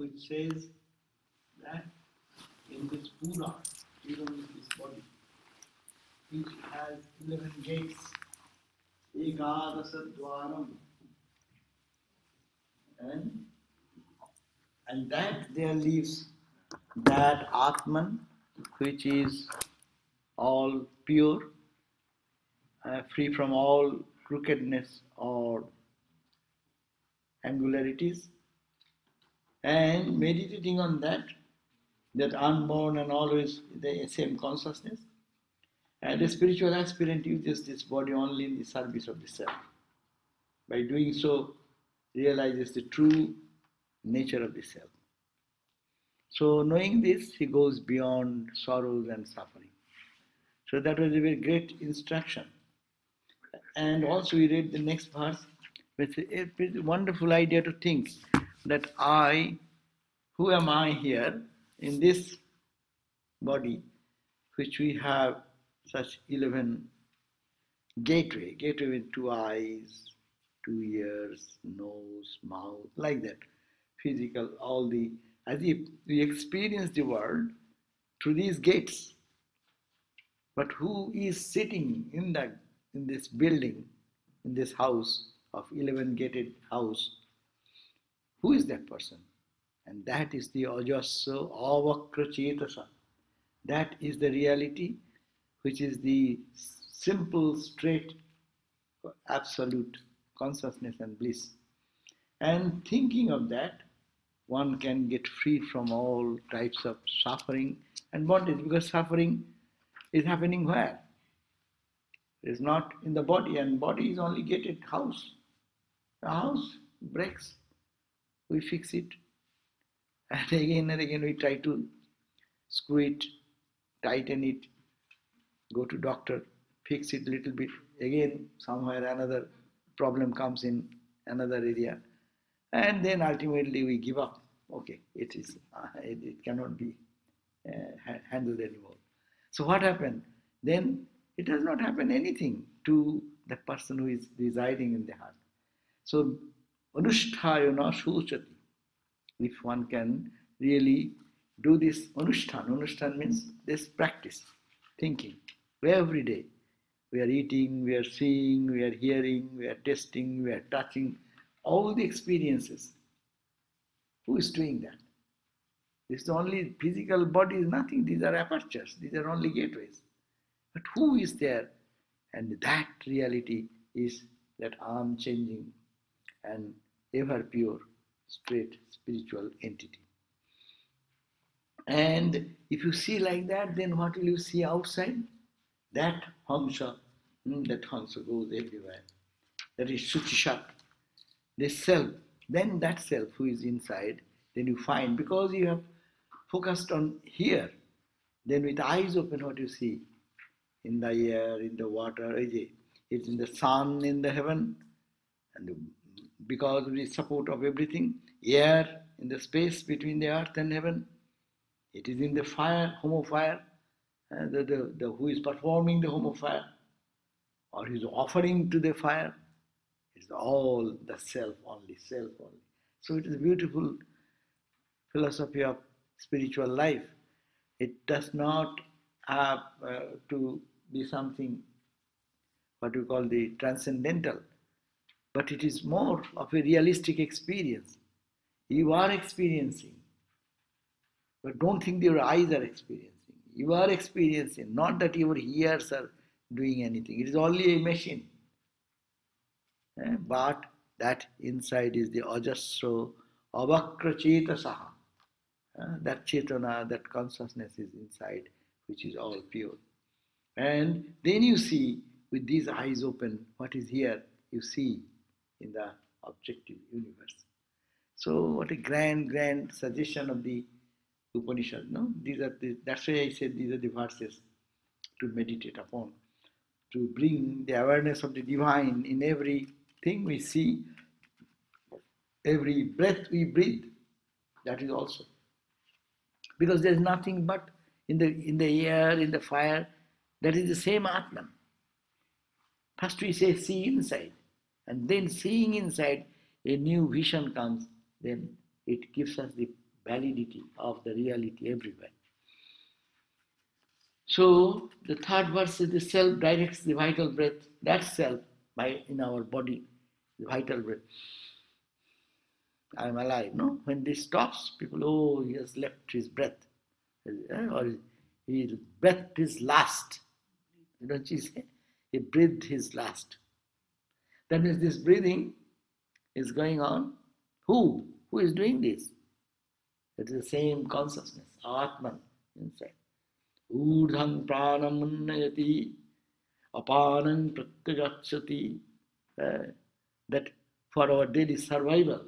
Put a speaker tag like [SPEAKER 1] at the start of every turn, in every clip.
[SPEAKER 1] which says that in this Pura, even in this body, which has 11 gates, Ekadasa Dwaram, and that there lives that Atman, which is all pure, free from all crookedness or angularities, and meditating on that unborn and always the same consciousness. And the spiritual aspirant uses this body only in the service of the self. By doing so, realizes the true nature of the self. So knowing this, he goes beyond sorrows and suffering. So that was a very great instruction. And also we read the next verse, with a wonderful idea to think that who am I here in this body, which we have such 11 gateway with 2 eyes, 2 ears, nose, mouth, like that. Physical, as if we experience the world through these gates. But who is sitting in this building, in this house of 11 gated house? Who is that person? And that is the Ajasa Avakra Chetasa. That is the reality, which is the simple, straight, absolute consciousness and bliss. And thinking of that, one can get free from all types of suffering and bondage, because suffering is happening where? It is not in the body, and body is only gated house. The house breaks, we fix it, and again we try to screw it, tighten it, go to doctor, fix it a little bit, again somewhere another problem comes in another area, and then ultimately we give up. Okay, it cannot be handled anymore. So what happened? Then it does not happen anything to the person who is residing in the heart. So anusthayana shuchati. If one can really do this anushthan means this practice, thinking, every day. We are eating, we are seeing, we are hearing, we are tasting, we are touching, all the experiences. Who is doing that? This is only physical body is nothing, these are apertures, these are only gateways. But who is there? And that reality is that unchanging and ever pure, straight spiritual entity. And if you see like that, then what will you see outside? That Hamsa goes everywhere. That is Suchishat. This self, then that self who is inside, then you find, because you have focused on here, then with eyes open, what you see? In the air, in the water, it's in the sun, in the heaven, and because of the support of everything, air, in the space between the earth and heaven, it is in the fire, home of fire, who is performing the home of fire, or is offering to the fire, it's all the self only, self only. So it is a beautiful philosophy of spiritual life. It does not have to be something what we call the transcendental, but it is more of a realistic experience. You are experiencing, but don't think your eyes are experiencing. You are experiencing, not that your ears are doing anything. It is only a machine. But that inside is the ajasro avakra chetasaha. That chetana, that consciousness is inside, which is all pure. And then you see, with these eyes open, what is here, you see in the objective universe. So what a grand suggestion of the Upanishad, no? That's why I said these are the verses to meditate upon, to bring the awareness of the divine in everything we see, every breath we breathe. That is also. Because there is nothing but in the air, in the fire, that is the same Atman. First we say see inside, and then seeing inside, a new vision comes, then it gives us the validity of the reality everywhere. So the third verse is the self directs the vital breath. That self in our body, the vital breath. I am alive. No, when this stops, people, oh, he has left his breath, or he breathed his last. Don't you say? He breathed his last. That means this breathing is going on. Who? Who is doing this? It is the same consciousness, Atman inside. Urdham pranam unnayati, apanam pratyagachati. That for our daily survival,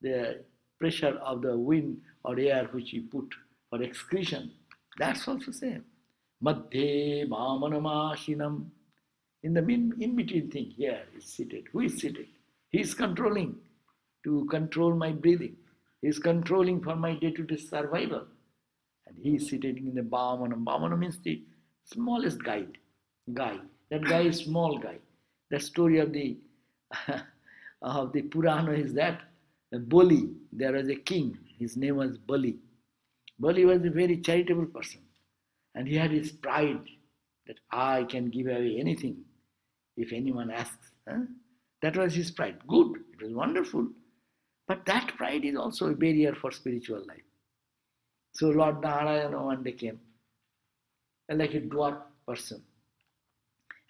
[SPEAKER 1] the pressure of the wind or air which we put for excretion, that's also same. Madhye mamanamashinam. In the in-between thing, here is seated. Who is seated? He is controlling to control my breathing. He is controlling for my day-to-day survival. And he is seated in the Bhamanam. Bhamanam means the smallest guy. That guy is small guy. The story of the of the Purana is that Bali, there was a king. His name was Bali. Bali was a very charitable person. And he had his pride that I can give away anything if anyone asks. That was his pride. Good. It was wonderful. But that pride is also a barrier for spiritual life. So Lord Narayana one day came, like a dwarf person,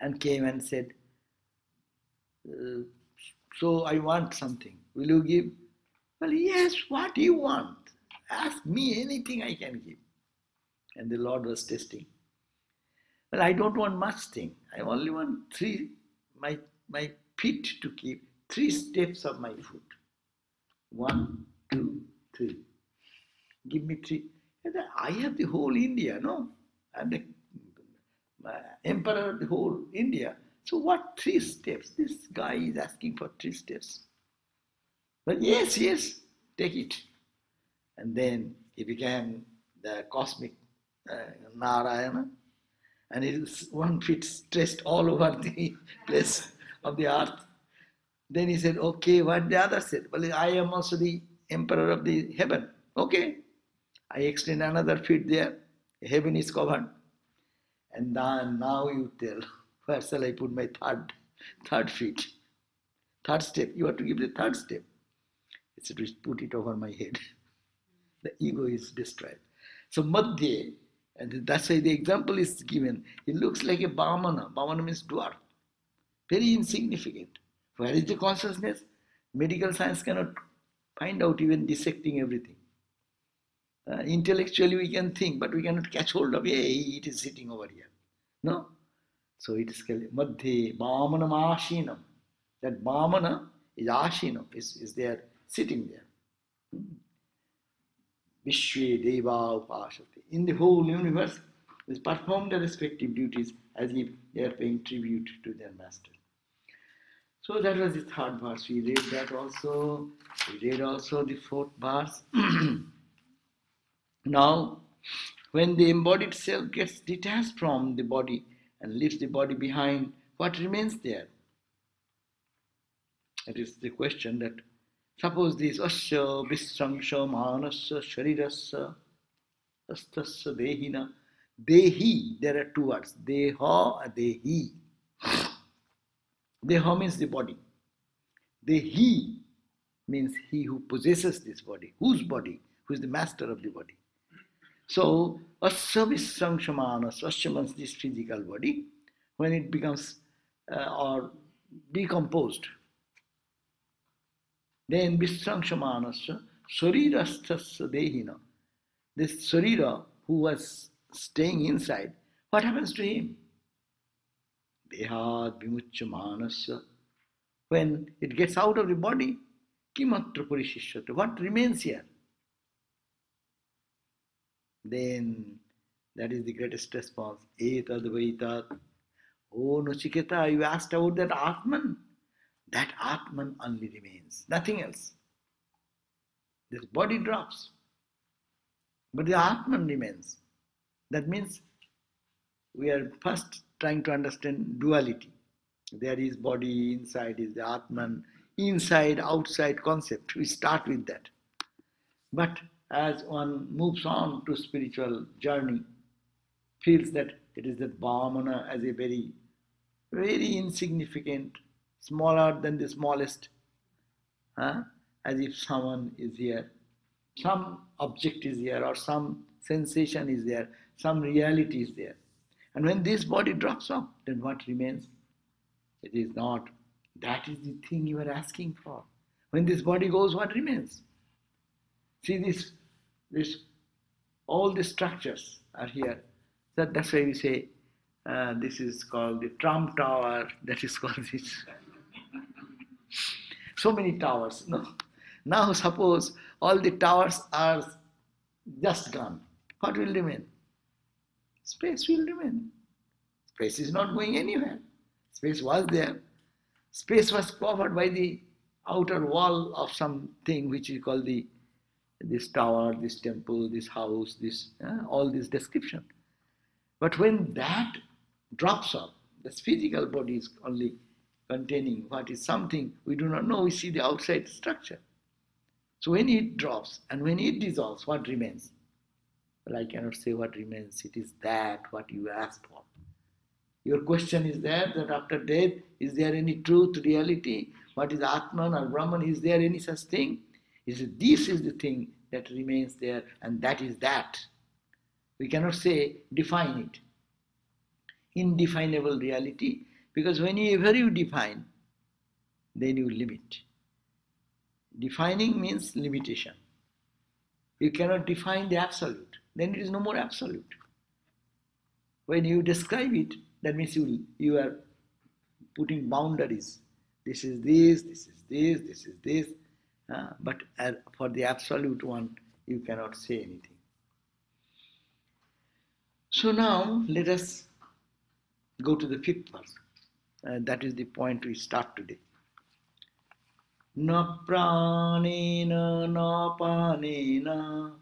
[SPEAKER 1] and came and said, so I want something. Will you give? Well, yes, what do you want? Ask me anything I can give. And the Lord was testing. Well, I don't want much thing. I only want my feet to keep 3 steps of my foot. 1, 2, 3. Give me 3. I have the whole India, no? I'm the emperor of the whole India. So what 3 steps? This guy is asking for 3 steps. But yes, take it. And then he became the cosmic Narayana. And his 1 feet stretched all over the place of the earth. Then he said, okay, what the other said? Well, I am also the emperor of the heaven. Okay. I extend another feet there. Heaven is covered. And then now you tell, where shall I put my third feet? Third step. You have to give the 3rd step. He said, put it over my head. The ego is destroyed. So Madhye, and that's why the example is given. It looks like a Bhamana. Bhamana means dwarf. Very insignificant. Where is the consciousness? Medical science cannot find out even dissecting everything. Intellectually we can think, but we cannot catch hold of, it is sitting over here. No? So it is called Madhye Bhamanam Ashinam. That Bhamana is Ashinam, is there, sitting there. Vishwe Deva Upashati. In the whole universe, they perform their respective duties as if they are paying tribute to their master. So that was the 3rd verse. We read that also. We read also the 4th verse. Now, when the embodied self gets detached from the body and leaves the body behind, what remains there? It is the question that suppose this asya visramsha manasya sharirasya astasya dehina. Dehi, there are 2 words. Deha, dehi. Deha means the body. Dehi means he who possesses this body. Whose body? Who is the master of the body? So, asya visramshamana, asya means this physical body, when it becomes or decomposed, then visramshamanasya sarirasthasya dehina. This sarira who was staying inside, what happens to him? Dehat vimuchyamanasya. When it gets out of the body, kimatra parishishyate. What remains here? Then that is the greatest response. Etad vaitat. Oh Nachiketa, you asked about that Atman. That Atman only remains, nothing else. This body drops, but the Atman remains. That means we are first trying to understand duality. There is body, inside is the Atman, inside, outside concept. We start with that. But as one moves on to spiritual journey, feels that it is that Brahmana as a very, very insignificant, smaller than the smallest, huh? As if someone is here, some object is here, or some sensation is there, some reality is there. And when this body drops off, then what remains? It is not. That is the thing you are asking for. When this body goes, what remains? See this, all the structures are here. That's why we say this is called the Trump Tower. That is called this. So many towers. No. Now suppose all the towers are just gone. What will remain? Space will remain. Space is not going anywhere. Space was there. Space was covered by the outer wall of something which is called this tower, this temple, this house, all this description. But when that drops off, this physical body is only containing what is something we do not know. We see the outside structure. So when it drops and when it dissolves, what remains? Well, I cannot say what remains. It is that what you asked for. Your question is that after death, is there any truth, reality? What is Atman or Brahman? Is there any such thing? This is the thing that remains there, and that is that. We cannot say, define it. Indefinable reality, because whenever you define, then you limit. Defining means limitation. You cannot define the absolute, then it is no more absolute. When you describe it, that means you are putting boundaries. This is this, this is this, this is this. But for the absolute one, you cannot say anything. So now let us go to the fifth verse. That is the point we start today. Na pranena na panena,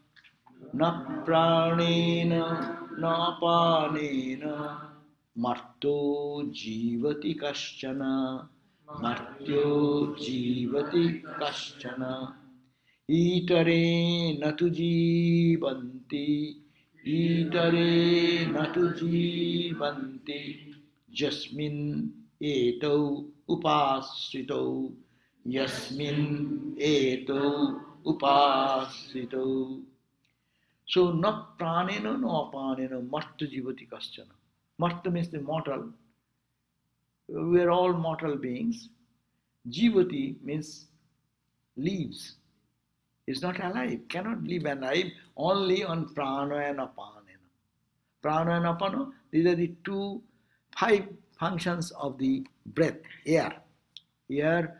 [SPEAKER 1] na pranena na panena, martyo jivati kaschana, martyo jivati kaschana, itare natu jivanti, itare natu jivanti, jasmin etau upasritau, yasmin etau upasritau. So, na pranena no apanena martya jivati kaschana. Martya means the mortal. We are all mortal beings. Jivati means lives. Is not alive, cannot live alive only on prana and apanena. Prana and apana, these are the five functions of the breath, air. Air,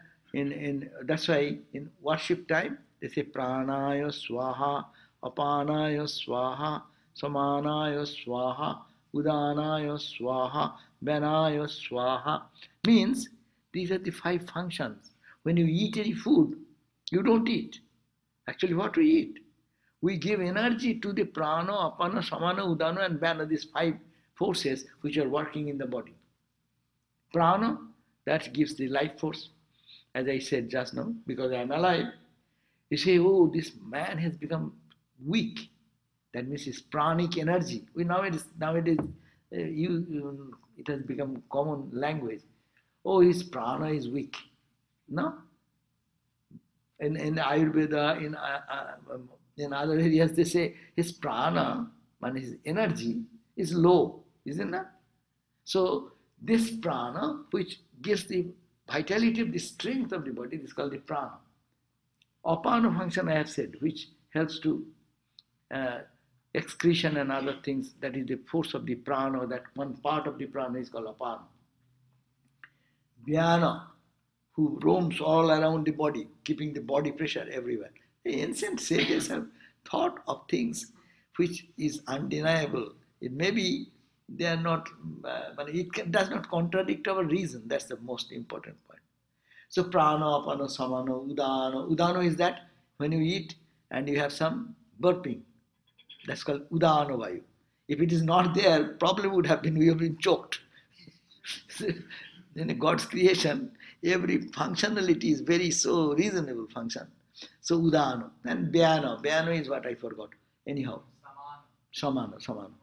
[SPEAKER 1] that's why in worship time, they say pranaya swaha, apanaya swaha, samanaya swaha, udanaya swaha, banaya swaha. Means these are the five functions. When you eat any food, you don't eat. Actually, what we eat? We give energy to the prana, apana, samana, udana and bana, these five forces which are working in the body. Prana, that gives the life force. As I said just now, because I am alive, you say, oh, this man has become weak. That means his pranic energy. Nowadays, it has become common language. Oh, his prana is weak. No? In Ayurveda, in other areas, they say his prana, his energy, is low, isn't it? So this prana, which gives the vitality of the strength of the body, is called the prana. Apana function I have said, which helps to excretion and other things, that is the force of the prana, that one part of the prana is called apana. Vyana, who roams all around the body, keeping the body pressure everywhere. The ancient sages have thought of things which is undeniable. It may be they are not, but does not contradict our reason. That's the most important point. So prana, apana, samana, udana. Udana is that when you eat and you have some burping. That's called udana vayu. If it is not there, problem would have been we have been choked. In God's creation, every functionality is very so reasonable function. So udano. And Vyano. Vyano is what I forgot. Anyhow. Samana. Samana.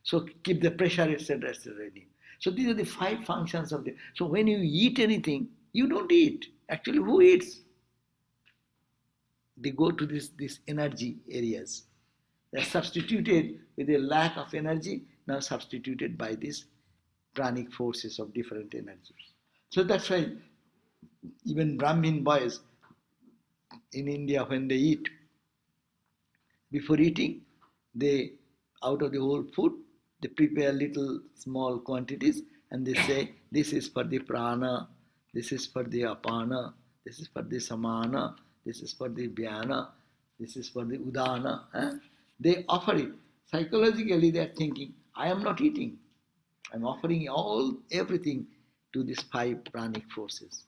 [SPEAKER 1] So keep the pressure, etc., etc. So these are the 5 functions of the. So when you eat anything, you don't eat. Actually, who eats? They go to these energy areas. They are substituted with a lack of energy, now substituted by these pranic forces of different energies. So that's why even Brahmin boys in India, when they eat, before eating, they, out of the whole food, they prepare little small quantities and they say, this is for the prana, this is for the apana, this is for the samana, this is for the vyana, this is for the udana. They offer it. Psychologically, they are thinking, I am not eating. I am offering everything to these 5 pranic forces.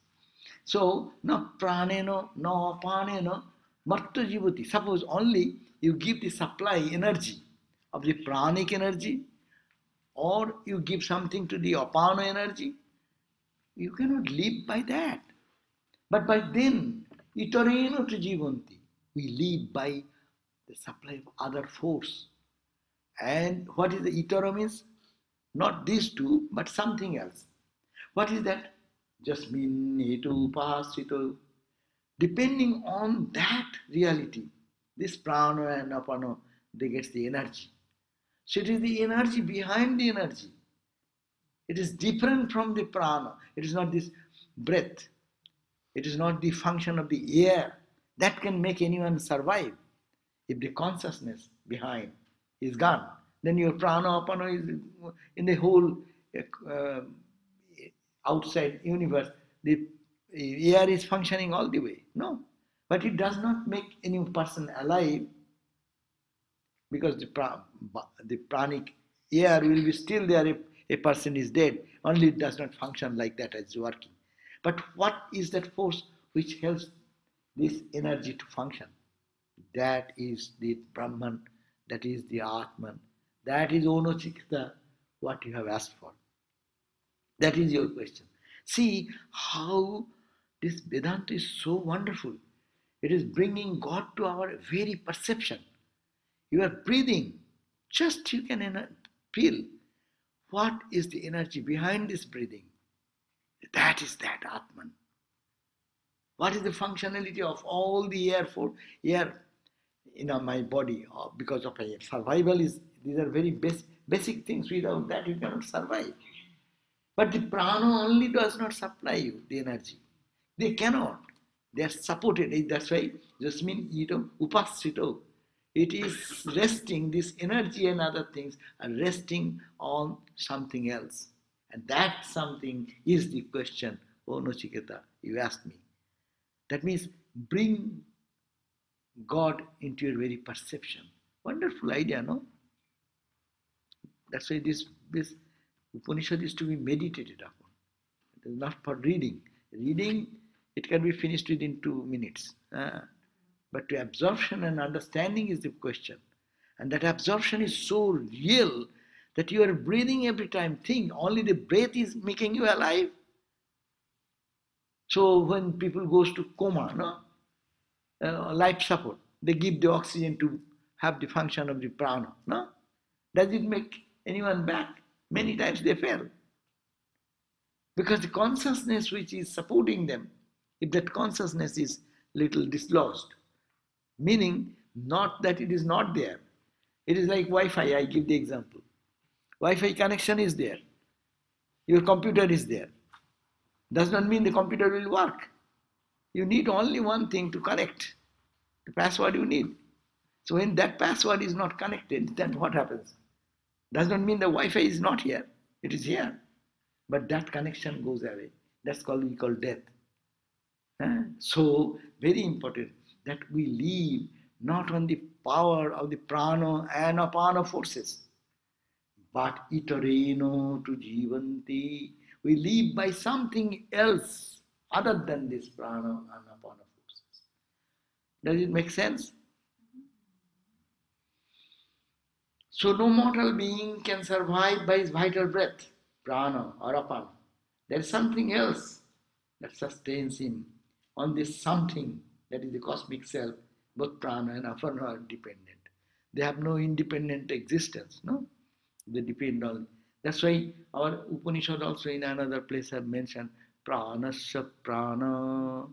[SPEAKER 1] So, no praneno, no apaneno, matta jivati. Suppose only you give the supply energy of the pranic energy, or you give something to the apana energy, you cannot live by that. But by then, itoreno to jivanti, we live by the supply of other force. And what is the itara means? Not these 2, but something else. What is that? Jasmin, hetu, pasito. Depending on that reality, this prana and apana, they get the energy. So it is the energy behind the energy. It is different from the prana. It is not this breath. It is not the function of the air that can make anyone survive. If the consciousness behind is gone, then your prana apana is in the whole uh, outside universe. The air is functioning all the way. No. But it does not make any person alive, because the pranic air will be still there if a person is dead. Only it does not function like that as working. But what is that force which helps this energy to function? That is the Brahman, that is the Atman, that is Onochikta, what you have asked for. That is your question. See how this Vedanta is so wonderful. It is bringing God to our very perception. You are breathing, just you can feel what is the energy behind this breathing. That is that Atman. What is the functionality of all the air in my body? Because of survival these are very basic things. Without that you cannot survive. But the prana only does not supply you the energy. They cannot. They are supported. That's why Jasmin upasrito. It is resting, this energy and other things are resting on something else. And that something is the question, oh Nachiketa, you asked me. That means bring God into your very perception. Wonderful idea, no? That's why this Upanishad is to be meditated upon. It is not for reading. Reading, it can be finished within 2 minutes. But to absorption and understanding is the question. And that absorption is so real that you are breathing every time. Think, only the breath is making you alive. So when people goes to coma, no? Life support, they give the oxygen to have the function of the prana. No? Does it make anyone back? Many times they fail. Because the consciousness which is supporting them, if that consciousness is little dislodged, meaning not that it is not there. It is like Wi-Fi, I give the example. Wi-Fi connection is there. Your computer is there. Does not mean the computer will work. You need only one thing to connect. The password you need. So when that password is not connected, then what happens? Does not mean the Wi-Fi is not here. It is here. But that connection goes away. That's we call death. So very important that we live not on the power of the prana and apana forces, but itareno to jivanti. We live by something else other than this prana and apana forces. Does it make sense? So no mortal being can survive by his vital breath, prana or apana. There is something else that sustains him on this something that is the cosmic self, both prana and apana are dependent. They have no independent existence, no? They depend on. That's why our Upanishad also in another place have mentioned pranasya prana.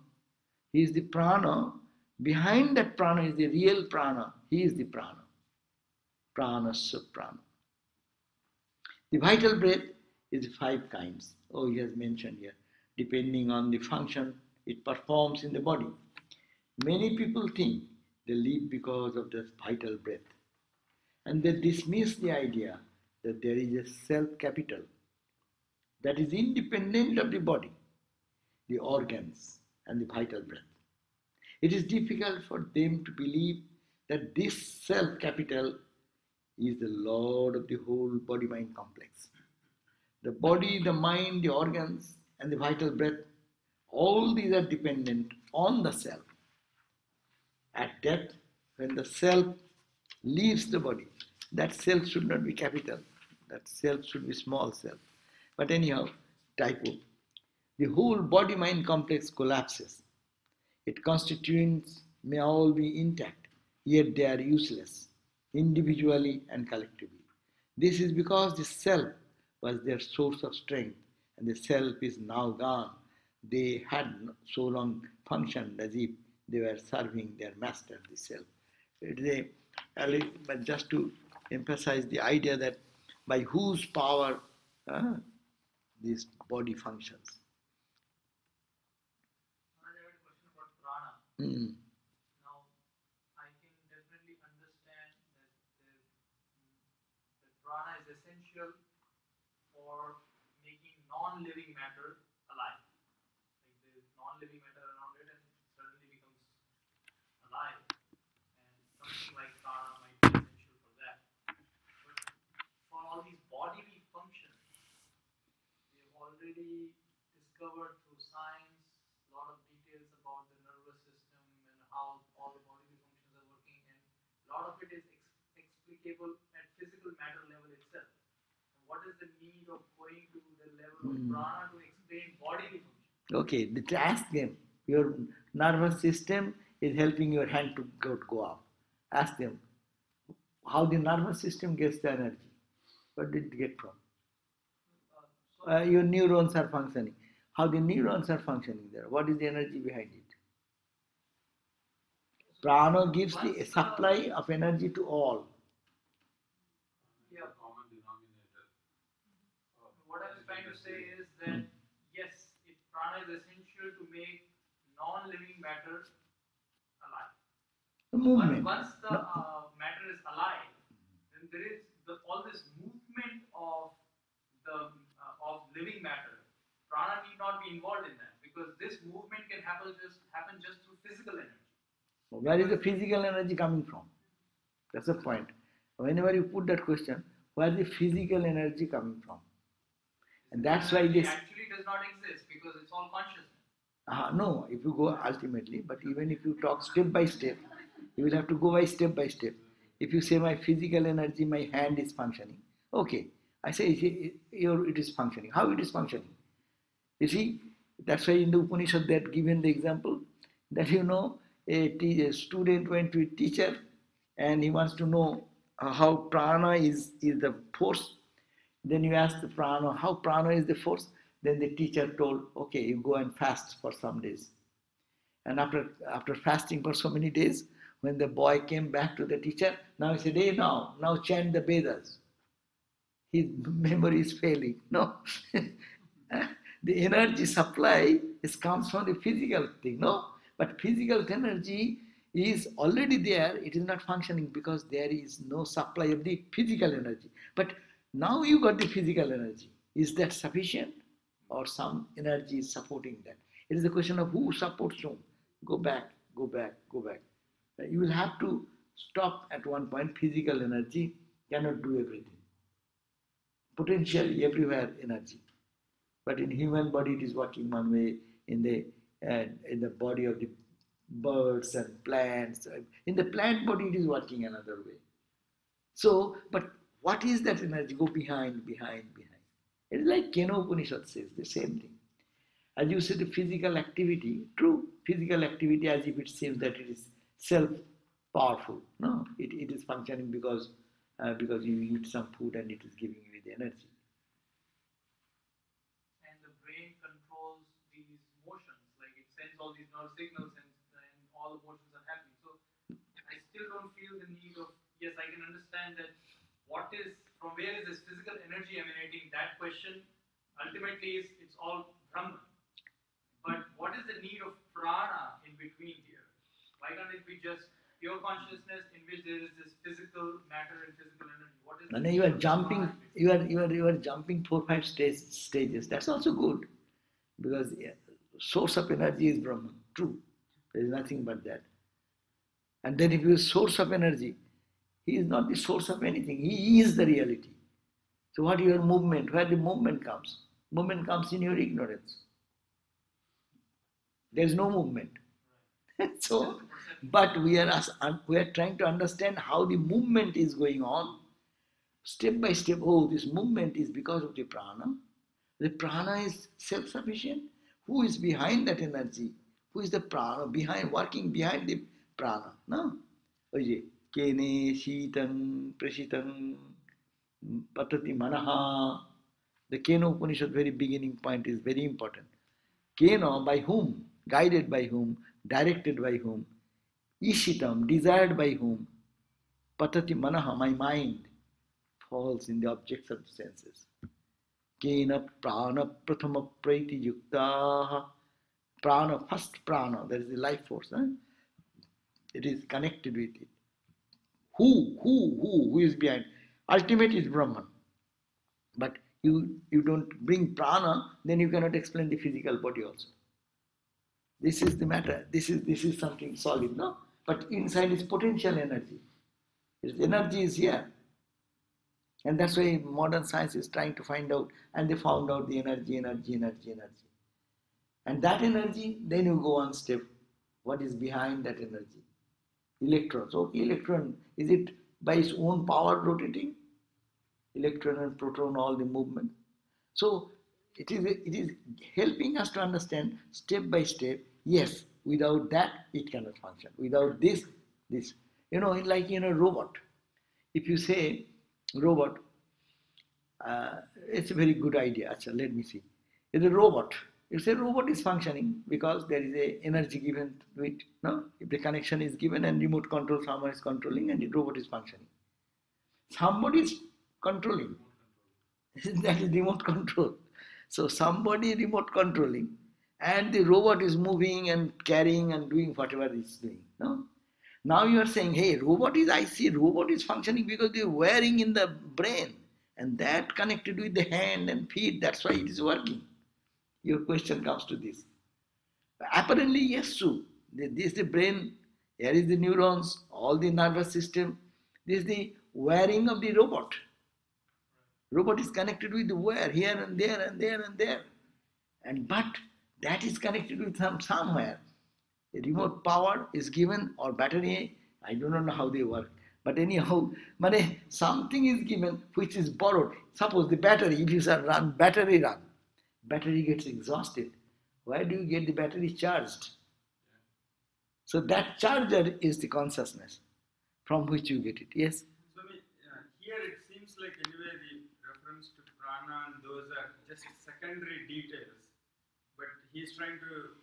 [SPEAKER 1] He is the prana. Behind that prana is the real prana. He is the prana. Pranasya prana. The vital breath is five kinds. Oh, he has mentioned here. Depending on the function it performs in the body. Many people think they live because of this vital breath. And they dismiss the idea that there is a self-capital that is independent of the body, the organs, and the vital breath. It is difficult for them to believe that this self-capital is the Lord of the whole body-mind complex. The body, the mind, the organs, and the vital breath, all these are dependent on the self. At death, when the self leaves the body, that self should not be capital. That self should be small self. But anyhow, typo. The whole body-mind complex collapses. Its constituents may all be intact, yet they are useless, individually and collectively. This is because the self was their source of strength, and the self is now gone. They had so long functioned as if they were serving their master, the self. But just to emphasize the idea that by whose power this body functions.
[SPEAKER 2] I have a question about prana.
[SPEAKER 1] Mm.
[SPEAKER 2] Now, I can definitely understand that prana is essential for making non-living matter alive. Like there is non-living matter around it and suddenly becomes alive. And something like prana might be essential for that. But for all these bodily functions, we have already discovered through science a lot of details about the nervous system and how all the bodily functions are working, and a lot of it is explicable at physical matter level itself. And what is the need of going to the level of prana to explain bodily functions?
[SPEAKER 1] Okay, ask them. Your nervous system is helping your hand to go up. Ask them how the nervous system gets the energy. Where did it get from? Your neurons are functioning. How the neurons are functioning there? What is the energy behind it? Prana gives the supply of energy to all.
[SPEAKER 2] Yeah. What I was trying to say is that yes, prana is essential to make non-living matter alive.
[SPEAKER 1] The movement.
[SPEAKER 2] Once the matter is alive, then there is all this movement of the of living matter. Prana need not be involved in that because this movement can happen just through physical energy.
[SPEAKER 1] Where is the physical energy coming from? That's the point. Whenever you put that question, where is the physical energy coming from? And that's why this
[SPEAKER 2] actually does not exist because it's all consciousness.
[SPEAKER 1] No, if you go ultimately, but even if you talk step by step, you will have to go by step. If you say my physical energy, my hand is functioning, okay, I say it is functioning. How it is functioning? You see, that's why in the Upanishad they had given the example that a student went to a teacher and he wants to know how prana is the force. Then you ask the prana, how prana is the force? Then the teacher told, okay, you go and fast for some days. And after fasting for so many days, when the boy came back to the teacher, now he said, hey, now chant the Vedas. His memory is failing. No. The energy supply comes from the physical thing, no? But physical energy is already there, it is not functioning because there is no supply of the physical energy. But now you got the physical energy. Is that sufficient? Or some energy is supporting that? It is a question of who supports whom. Go back. You will have to stop at one point. Physical energy cannot do everything. Potentially everywhere energy. But in human body it is working one way, in the body of the birds and plants. In the plant body it is working another way. So, but what is that energy? Go behind. It is like Kathopanishad says, the same thing. As you say, the physical activity, true, physical activity as if it seems that it is self-powerful. No, it is functioning because you eat some food and it is giving you the energy.
[SPEAKER 2] And the brain controls these motions, like it sends all these nerve signals, and all the motions are happening. So I still don't feel the need of, yes, I can understand that what is, from where is this physical energy emanating, that question ultimately is, it's all Brahman. But what is the need of prana in between here? Why can't it be just pure consciousness in which there is this physical matter and physical energy? What is the
[SPEAKER 1] And
[SPEAKER 2] need
[SPEAKER 1] you are
[SPEAKER 2] of
[SPEAKER 1] jumping,
[SPEAKER 2] prana in between?
[SPEAKER 1] you are jumping 4 5 stages. That's also good because source of energy is Brahman. True, there is nothing but that. And then if you is source of energy, he is not the source of anything. He is the reality. So what is your movement? Where the movement comes? Movement comes in your ignorance. There is no movement. So, but we are trying to understand how the movement is going on, step by step. Oh, this movement is because of the prana. The prana is self-sufficient. Who is behind that energy? Who is the prana behind, working behind the prana? No? Oye, kene shitam prashitam patati manaha. The Kena Upanishad very beginning point is very important. Kena, by whom? Guided by whom? Directed by whom? Ishitam, desired by whom? Patati manaha, my mind falls in the objects of the senses. Kena prana prathama praiti yuktaha. Prana, first prana, that is the life force. It is connected with it. Who is behind? Ultimate is Brahman. But you don't bring prana, then you cannot explain the physical body also. This is the matter. This is something solid, no? But inside is potential energy. Its energy is here. And that's why modern science is trying to find out, and they found out the energy. And that energy, then you go one step. What is behind that energy? Electrons. Okay, electron, is it by its own power rotating? Electron and proton, all the movement. So it is helping us to understand step by step. Yes, without that it cannot function. Without this. Like robot. If you say robot, it's a very good idea. Achha, let me see. It's a robot. You say robot is functioning because there is a energy given to it. No, if the connection is given and remote control, someone is controlling, and the robot is functioning. Somebody is controlling. That is remote control. So somebody remote controlling, and the robot is moving and carrying and doing whatever it's doing. No? Now you are saying, hey, I see robot is functioning because they're wearing in the brain, and that connected with the hand and feet, that's why it is working. Your question comes to this. Apparently, yes, true. This is the brain, here is the neurons, all the nervous system. This is the wearing of the robot. Robot is connected with the wire here and there and there and there. But that is connected with somewhere. A remote power is given or battery, I do not know how they work. But anyhow, something is given which is borrowed. Suppose the battery, if you say battery, battery gets exhausted. Where do you get the battery charged? So that charger is the consciousness from which you get it. Yes?
[SPEAKER 3] So here it seems like anyway the reference to prana and those are just secondary details. But he's trying to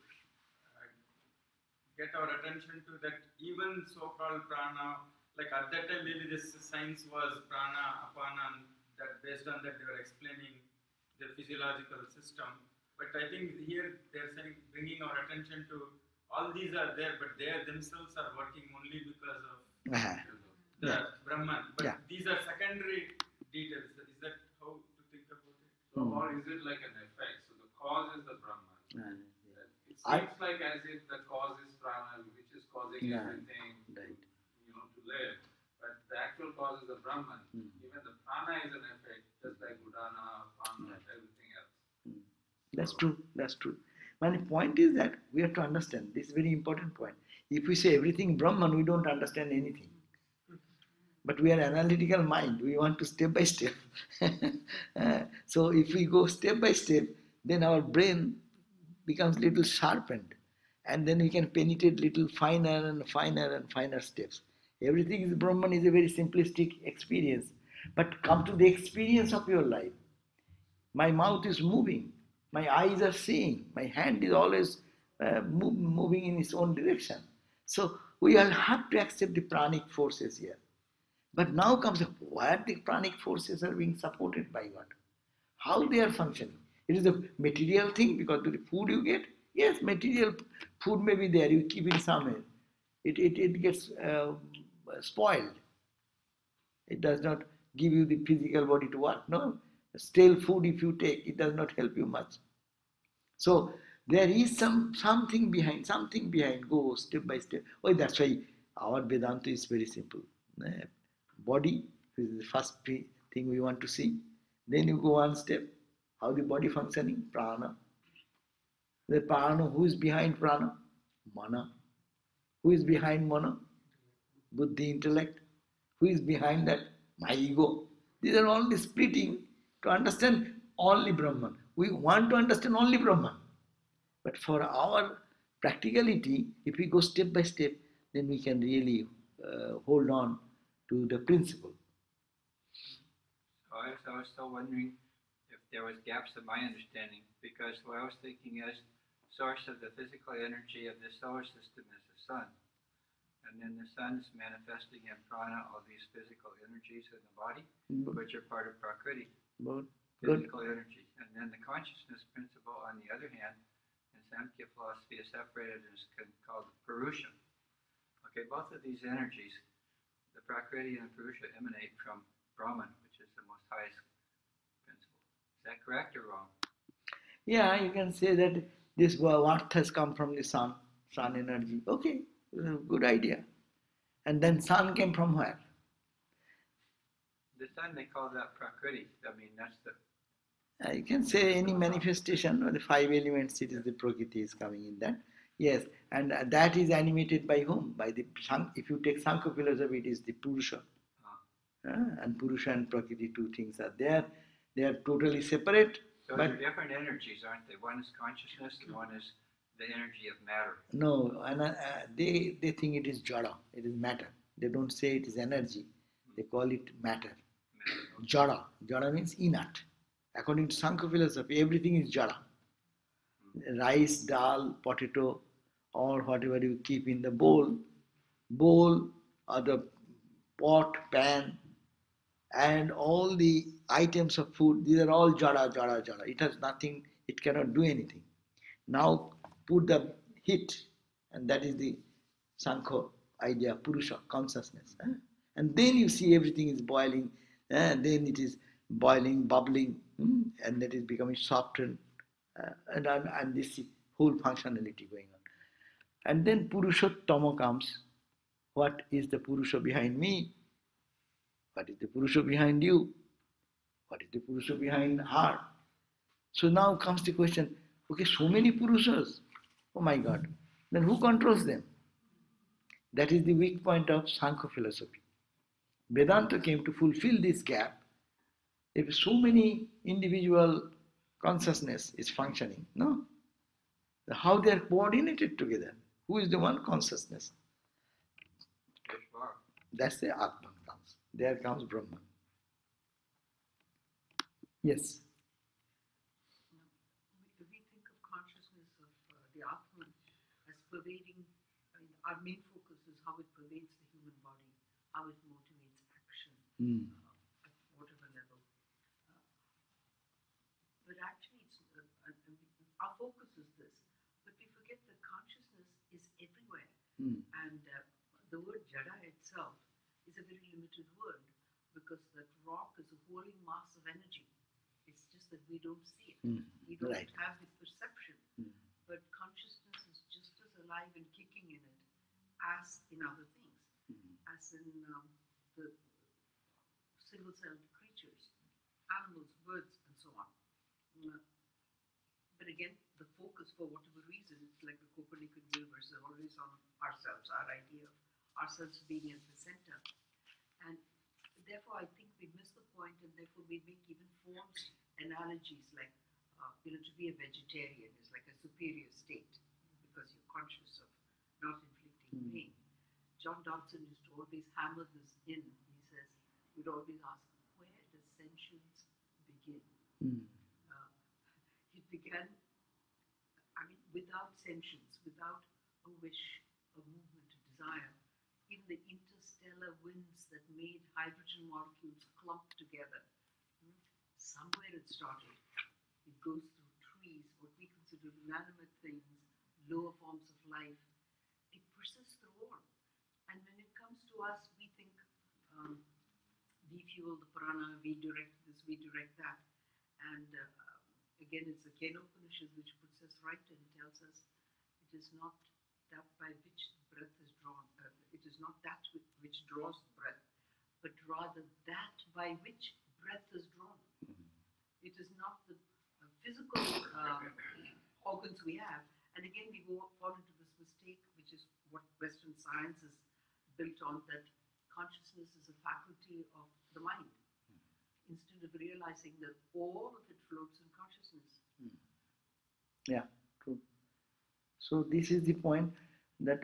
[SPEAKER 3] get our attention to that even so-called prana, like at that time maybe this science was prana, apana, and that based on that they were explaining the physiological system. But I think here they're saying, bringing our attention to all these are there, but they themselves are working only because of the Brahman. But these are secondary details. Is that how to think about it?
[SPEAKER 4] So, or is it like an effect? So the cause is the Brahman. It seems like as if the cause is prana, which is causing everything to live. But the actual cause is the Brahman. Even the prana is an effect, just like udana, prana, everything else.
[SPEAKER 1] That's true. My point is that we have to understand this is a very important point. If we say everything Brahman, we don't understand anything. But we are analytical mind. We want to step by step. So if we go step by step, then our brain becomes little sharpened. And then we can penetrate little finer and finer and finer steps. Everything is Brahman is a very simplistic experience. But come to the experience of your life. My mouth is moving, my eyes are seeing, my hand is always moving in its own direction. So we all have to accept the pranic forces here. But now comes where the pranic forces are being supported by what? How they are functioning. It is a material thing because the food you get, yes, material food may be there, you keep it somewhere. It gets spoiled. It does not give you the physical body to work. No, stale food if you take, it does not help you much. So there is something behind. Go step by step. Oh, that's why our Vedanta is very simple. Body is the first thing we want to see. Then you go one step. How the body functioning? Prana. The prana, who is behind prana? Mana. Who is behind mana? Buddhi, intellect. Who is behind that? My ego. These are only splitting to understand only Brahman. We want to understand only Brahman. But for our practicality, if we go step by step, then we can really hold on to the principle.
[SPEAKER 5] So I was still wondering if there was gaps in my understanding, because what I was thinking is, source of the physical energy of the solar system is the sun. And then the sun is manifesting in prana all these physical energies in the body, which are part of prakriti, physical energy. And then the consciousness principle, on the other hand, in Samkhya philosophy is separated and is called Purusha. Okay, both of these energies, the prakriti and the Purusha, emanate from Brahman, which is the most highest principle. Is that correct or wrong?
[SPEAKER 1] Yeah, you can say that this Varth has come from the sun energy. Okay, good idea. And then sun came from where?
[SPEAKER 5] The sun, they call that prakriti. I mean, that's the...
[SPEAKER 1] You can say any manifestation of the five elements, it is the Prakriti is coming in that. Yes, and that is animated by whom? By the if you take Sankhya philosophy, it is the Purusha. And Purusha and Prakriti, two things are there. They are totally separate.
[SPEAKER 5] So they're different energies, aren't they? One is consciousness and one is the energy of matter.
[SPEAKER 1] No, and they think it is jada, it is matter. They don't say it is energy. They call it matter. Jada. Jada means inert. According to Sankhya philosophy, everything is jada. Rice, dal, potato, or whatever you keep in the bowl or the pot, pan, and all the items of food, these are all jada. It has nothing, it cannot do anything. Now put the heat, and that is the Sankhya idea, Purusha, consciousness. And then you see everything is boiling, and then it is boiling, bubbling, and that is becoming soft and this whole functionality going on. And then Purushottama comes. What is the Purusha behind me? What is the Purusha behind you? What is the Purusha behind her? So now comes the question, okay, so many Purushas. Oh my God. Then who controls them? That is the weak point of Sankhya philosophy. Vedanta came to fulfill this gap. If so many individual consciousness is functioning, no? How they are coordinated together? Who is the one consciousness? That's the Atman comes. There comes Brahman. Yes.
[SPEAKER 6] We think of consciousness of the Atman as pervading. I mean, our main focus is how it pervades the human body, how it motivates action at whatever level. But actually, our focus is this. But we forget that consciousness is everywhere. And the word jada itself is a very limited word because that rock is a whirling mass of energy. It's just that we don't see it. We don't have the perception. But consciousness is just as alive and kicking in it as in other things, as in the single-celled creatures, animals, birds, and so on. But again, the focus, for whatever reason, it's like the Copernican universe, is always on ourselves, our idea of ourselves being at the center. And therefore, I think we miss the point, and therefore we make even analogies like, to be a vegetarian is like a superior state, because you're conscious of not inflicting pain. John Dodson used to always hammer this in. He says, we'd always ask, where does sentience begin? It began, I mean, without sentience, without a wish, a movement, a desire, in the interstellar winds that made hydrogen molecules clump together. Somewhere it started. It goes through trees, what we consider inanimate things, lower forms of life. It persists through all. And when it comes to us, we think we fuel the prana, we direct this, we direct that. And again, it's the Kathopanishad which puts us right and tells us it is not that by which breath is drawn, it is not that which draws the breath, but rather that by which breath is drawn. It is not the physical organs we have. And again, we fall into this mistake, which is what Western science is built on, that consciousness is a faculty of the mind, instead of realizing that all of it floats in consciousness.
[SPEAKER 1] Yeah, true. So this is the point, that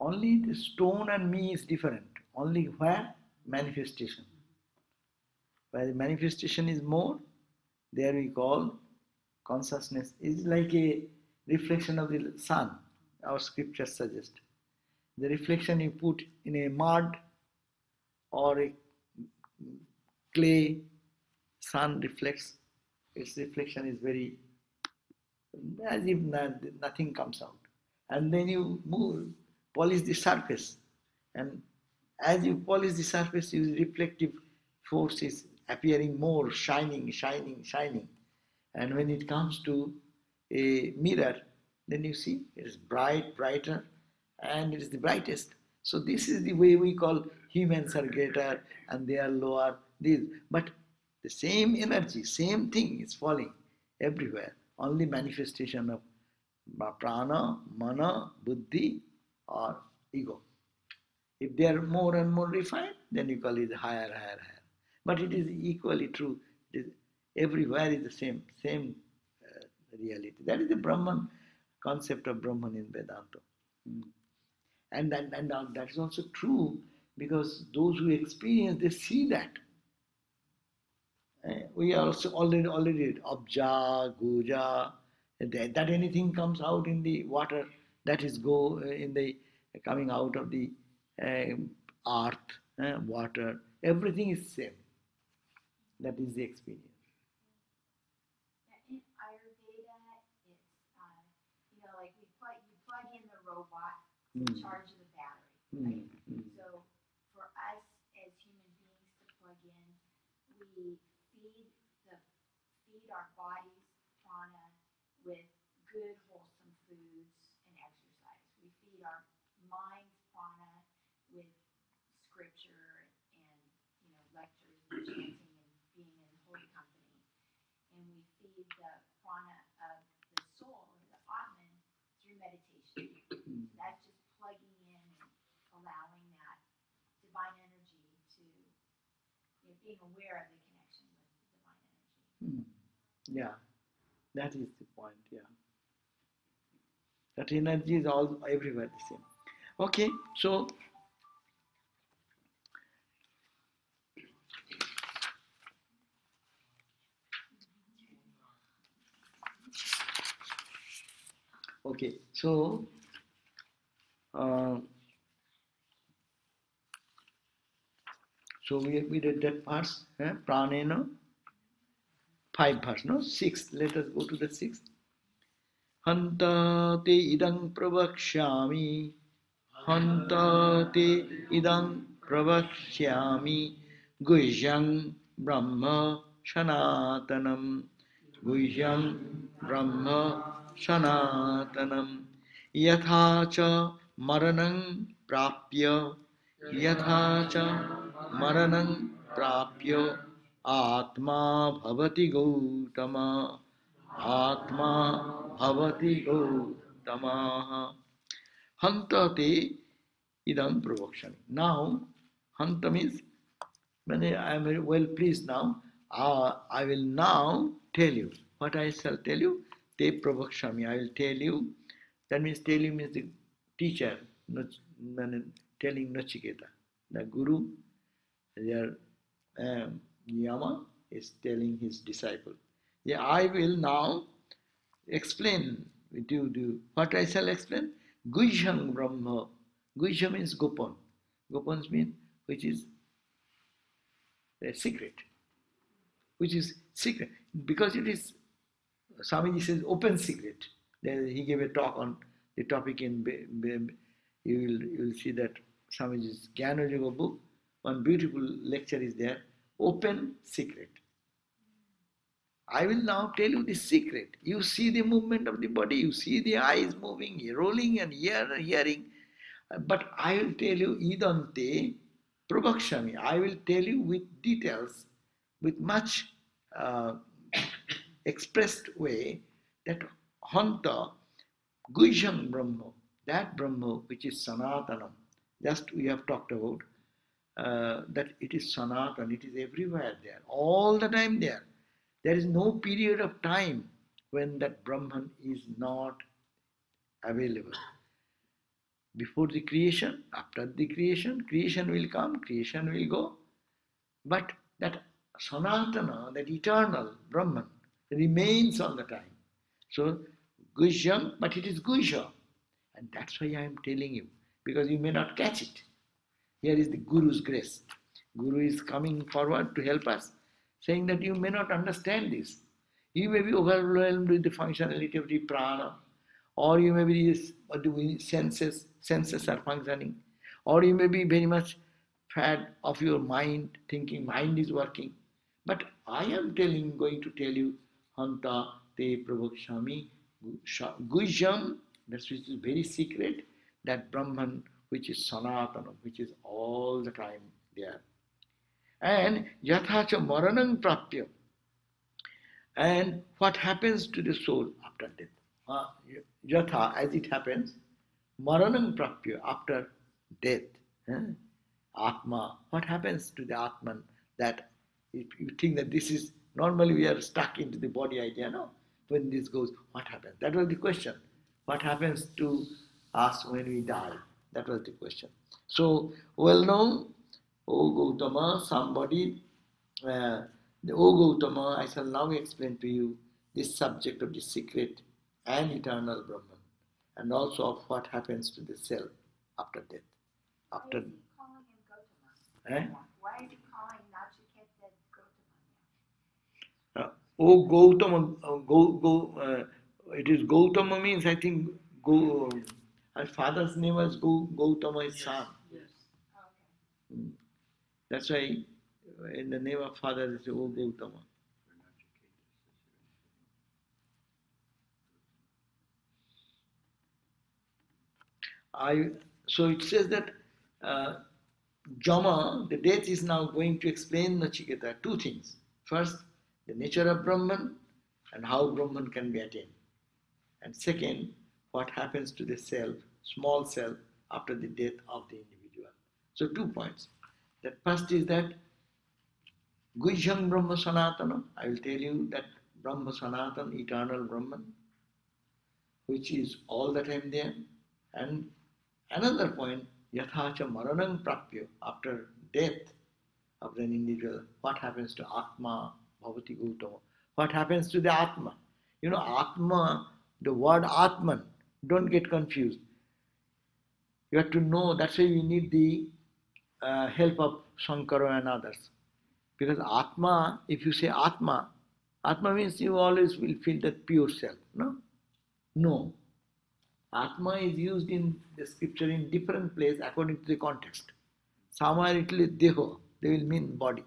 [SPEAKER 1] only the stone and me is different. Only where? Manifestation. Where the manifestation is more, there we call consciousness is like a reflection of the sun, our scriptures suggest. The reflection you put in a mud or a clay, sun reflects, its reflection is very, as if nothing comes out. And then you polish the surface, and as you polish the surface, your reflective force is appearing more, shining. And when it comes to a mirror, then you see it is brighter, and it is the brightest. So this is the way we call humans are greater and they are lower. But the same energy, same thing is falling everywhere. Only manifestation of prana, mana, buddhi, or ego. If they are more and more refined, then you call it higher. But it is equally true. It is, everywhere is the same reality. That is the Brahman concept of Brahman in Vedanta. And that is also true, because those who experience, they see that. We are also already abja, goja, that anything comes out in the water, that is in the coming out of the earth, water, everything is same. That is the experience.
[SPEAKER 7] In Ayurveda, it's like you plug in the robot to charge the battery, right? So for us as human beings to plug in, we feed our bodies prana with good wholesome foods and exercise. We feed our minds prana with scripture and lectures and chanting and being in holy company. And we feed the prana of the soul, or the Atman, through meditation. So that's just plugging in and allowing that divine energy to, being aware of the connection with the divine energy.
[SPEAKER 1] Yeah, that is the point, yeah. That energy is all everywhere the same. Okay, so so we did that parts, pranena, 5 verse, no? 6. Let us go to the 6th. Hanta te idang pravakshyami, hanta te idang pravakshyami, guhyang brahma sanatanam, guhyang brahma sanatanam, yatha cha maranang prapya, yatha cha maranang prapya, atma bhavati gautama, atma bhavati gautama. Hanta te idam pravakshami. Now, hanta means, when I am very well pleased now, I will now tell you. What I shall tell you? te pravakshami, I will tell you. That means tell you means the teacher, telling Nachiketa. The Guru, their Yama, is telling his disciple. Yeah, I will now explain to you. What I shall explain? Guhyam Brahma. Guhyam means Gopan. Gopans mean which is a secret. Which is secret. Because it is, Swamiji says, open secret. Then he gave a talk on the topic in, you will see that Swamiji's Jnana Yoga book. One beautiful lecture is there, open secret. I will now tell you the secret. You see the movement of the body, you see the eyes moving, rolling and hearing. But I will tell you, idante prabhakshami. I will tell you with details, with much expressed way, that hanta guhyam brahma, that brahma which is sanatanam. Just we have talked about that it is sanatan, it is everywhere there, all the time there. There is no period of time when that Brahman is not available. Before the creation, after the creation, creation will come, creation will go. But that Sanatana, that eternal Brahman, remains all the time. So, Guhyam, but it is Guhya. And that's why I am telling you, because you may not catch it. Here is the Guru's grace. Guru is coming forward to help us, saying that you may not understand this. You may be overwhelmed with the functionality of the prana, or you may be the senses are functioning, or you may be very much fed of your mind, thinking mind is working. But I am going to tell you, Hanta te pravakshami guhyam, that which is very secret, that Brahman which is sanatana, which is all the time there. And yathacha maranam prapya. And what happens to the soul after death? Yatha, as it happens, maranam prapya, after death. Atma, what happens to the Atman? That if you think that this is, normally we are stuck into the body idea, no? When this goes, what happens? That was the question. What happens to us when we die? That was the question. So, well known, O Gautama, somebody, O Gautama, I shall now explain to you this subject of the secret and eternal Brahman, and also of what happens to the self after death. After,
[SPEAKER 7] Why is he calling him Gautama? Why is he calling Nachiketa Gautama?
[SPEAKER 1] O Gautama, it is Gautama means, I think, his father's name was Gautama, his son.
[SPEAKER 6] Yes.
[SPEAKER 7] Okay.
[SPEAKER 1] That's why in the name of father they say, O Gautama. So it says that Jama, the death is now going to explain Nachiketa two things. First, the nature of Brahman and how Brahman can be attained. And second, what happens to the self, small self, after the death of the individual. So 2 points. The first is that Guhyam Brahma Sanatana, I will tell you that Brahma Sanatan, eternal Brahman, which is all the time there. And another point, Yathacha Maranam Prapya, after death of an individual, what happens to Atma, Bhavati Gautama? What happens to the Atma? You know, Atma, the word Atman, don't get confused. You have to know, that's why we need the help of Shankara and others. Because Atma, if you say Atma, Atma means you always will feel that pure self, no? No. Atma is used in the scripture in different places according to the context. Somewhere it will deho, they will mean body.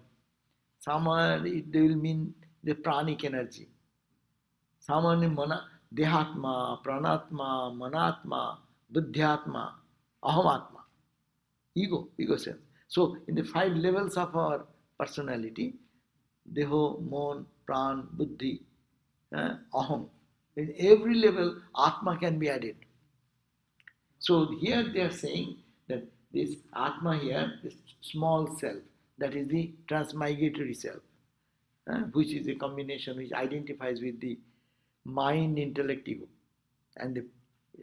[SPEAKER 1] Somewhere they will mean the pranic energy. Somewhere in mana, dehatma, pranatma, manatma, buddhyatma, ahamatma, ego sense. So in the 5 levels of our personality, deho, mon, pran, buddhi, aham. In every level, atma can be added. So here they are saying that this Atma here, this small self, that is the transmigratory self, which is a combination which identifies with the mind, intellect, ego, and the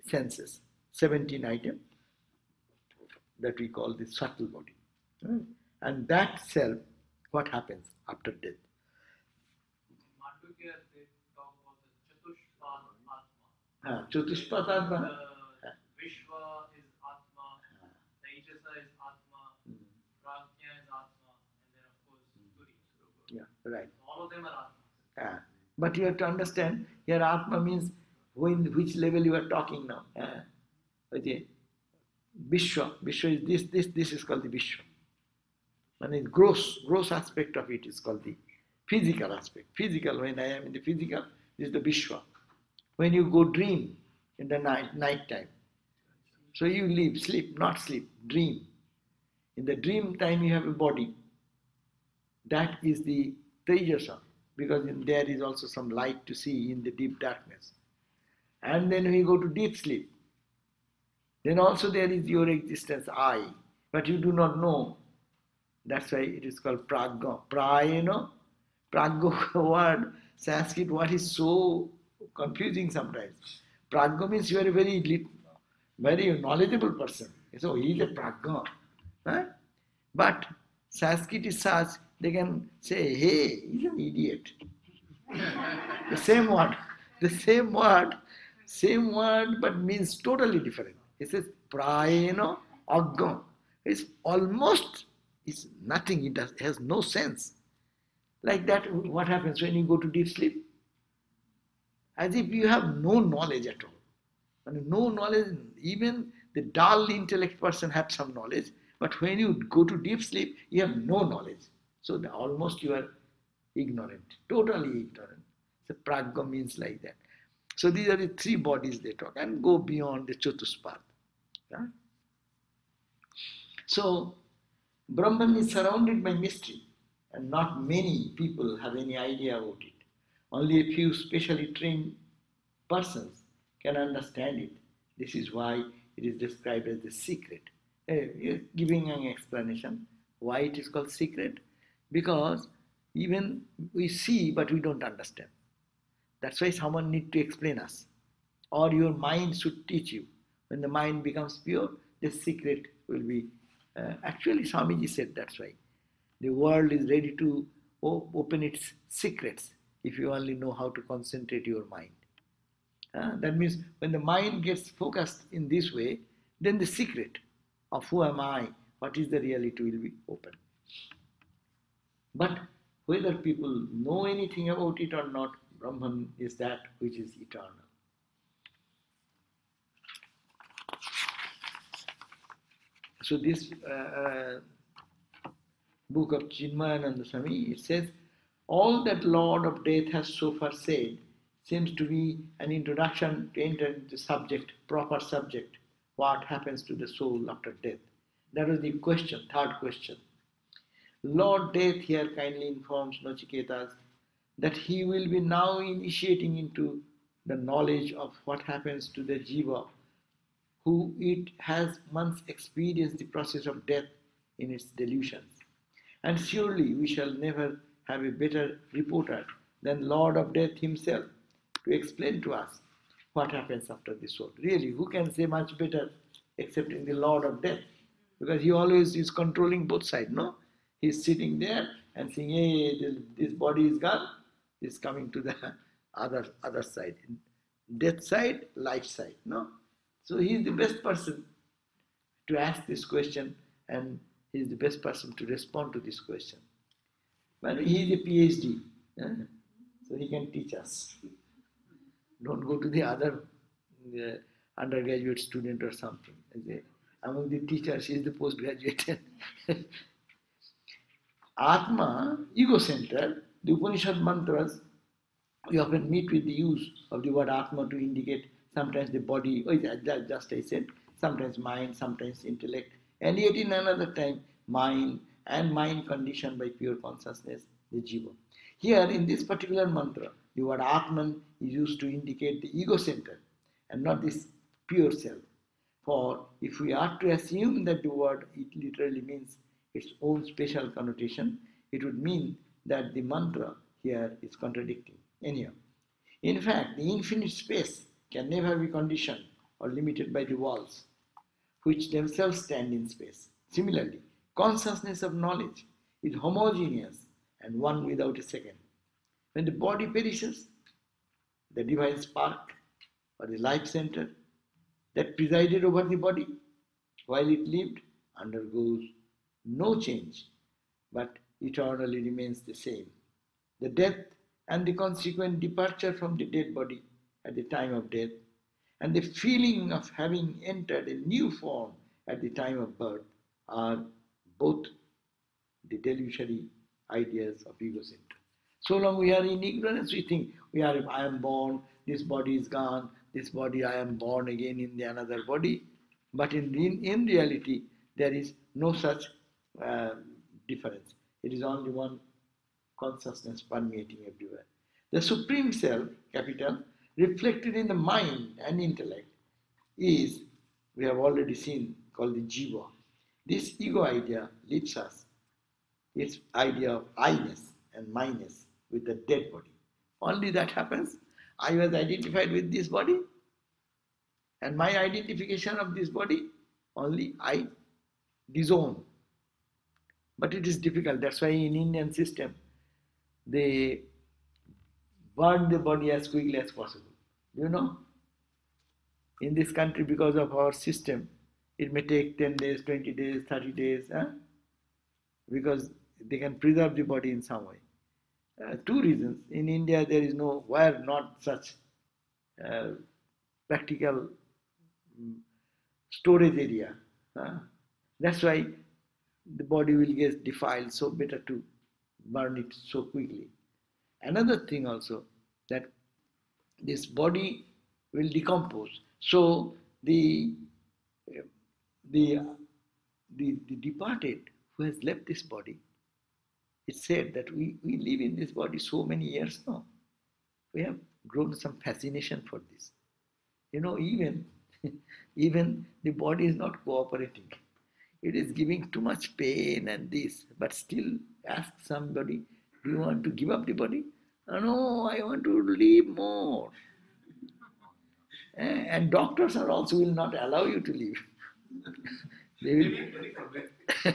[SPEAKER 1] senses. 17 items that we call the subtle body. And that self, what happens after death?
[SPEAKER 2] Mandukya, they talk about the Chatushpat Atma.
[SPEAKER 1] Chatushpat Atma.
[SPEAKER 2] The Vishwa is Atma, Teijasa is Atma, Prajna is Atma, and then of course Turi.
[SPEAKER 1] Yeah, right.
[SPEAKER 2] So all of them are Atma.
[SPEAKER 1] But you have to understand, here Atma means which level you are talking now. Okay. Vishwa is this is called the Vishwa. And the gross aspect of it is called the physical aspect. Physical, when I am in the physical, this is the Vishwa. When you go dream in the night time, so you live, sleep, not sleep, dream. In the dream time you have a body. That is the Tejasa, because in there is also some light to see in the deep darkness. And then when you go to deep sleep, then also there is your existence, I, but you do not know. That's why it is called pragga. Prayena, pragga word, Sanskrit word is so confusing sometimes. Pragga means you are a very knowledgeable person. So he is a pragga. Huh? But Sanskrit is such, they can say, hey, he's an idiot. The same word, but means totally different. It says prayena agga. It's almost, it's nothing, it has no sense. Like that, what happens when you go to deep sleep? As if you have no knowledge at all. And no knowledge, even the dull intellect person has some knowledge, but when you go to deep sleep, you have no knowledge. So almost you are ignorant, totally ignorant. So pragga means like that. So these are the three bodies they talk and go beyond the Chatuspat. Yeah? So Brahman is surrounded by mystery and not many people have any idea about it. Only a few specially trained persons can understand it. This is why it is described as the secret. Giving an explanation why it is called secret, because even we see but we don't understand. That's why someone need to explain us, or your mind should teach you. When the mind becomes pure, the secret will be. Actually, Swamiji said that's why the world is ready to open its secrets if you only know how to concentrate your mind. That means when the mind gets focused in this way, then the secret of who am I, what is the reality will be open. But whether people know anything about it or not, Brahman is that which is eternal. So this book of Chinmayananda Swami, it says, all that Lord of Death has so far said seems to be an introduction to enter into subject, proper subject, what happens to the soul after death. That was the question, third question. Lord Death here kindly informs Nachiketas that he will be now initiating into the knowledge of what happens to the jiva, who it has once experienced the process of death in its delusions. And surely we shall never have a better reporter than Lord of Death himself to explain to us what happens after the soul. Really, who can say much better except in the Lord of Death? Because he always is controlling both sides, no? He's sitting there and saying, hey, this body is gone, is coming to the other side. Death side, life side, no? So he is the best person to ask this question, and he is the best person to respond to this question. But he is a PhD, so he can teach us. Don't go to the other undergraduate student or something. Among the teachers, he is the postgraduate. Atma, ego center, the Upanishad mantras, we often meet with the use of the word Atma to indicate sometimes the body, just I said, sometimes mind, sometimes intellect, and yet in another time, mind and mind conditioned by pure consciousness, the jiva. Here, in this particular mantra, the word Atman is used to indicate the ego center and not this pure self. For if we are to assume that the word it literally means its own special connotation, it would mean that the mantra here is contradicting. Anyhow, In fact, the infinite space can never be conditioned or limited by the walls, which themselves stand in space. Similarly, consciousness of knowledge is homogeneous and one without a second. When the body perishes, the divine spark or the life center that presided over the body while it lived undergoes no change but eternally remains the same. The death and the consequent departure from the dead body at the time of death, and the feeling of having entered a new form at the time of birth are both the delusionary ideas of ego center. So long we are in ignorance, we think I am born, this body is gone, this body I am born again in the another body. But in reality, there is no such uh, difference. It is only one consciousness permeating everywhere. The Supreme Self, capital, reflected in the mind and intellect is, we have already seen, called the Jiva. This ego idea leaves us its idea of I-ness and myness with the dead body. Only that happens. I was identified with this body, and my identification of this body, only I disown. But it is difficult. That's why in Indian system, they burn the body as quickly as possible. You know, in this country, because of our system, it may take 10 days, 20 days, 30 days, because they can preserve the body in some way. Two reasons. In India, there is nowhere not such uh, practical storage area. That's why the body will get defiled, so better to burn it so quickly. Another thing also, that this body will decompose. So the the the departed who has left this body, it's said that we live in this body so many years now. We have grown some fascination for this. Even even the body is not cooperating. It is giving too much pain and this, but still ask somebody, do you want to give up the body? Oh, no, I want to live more. And doctors are also will not allow you to live. They will,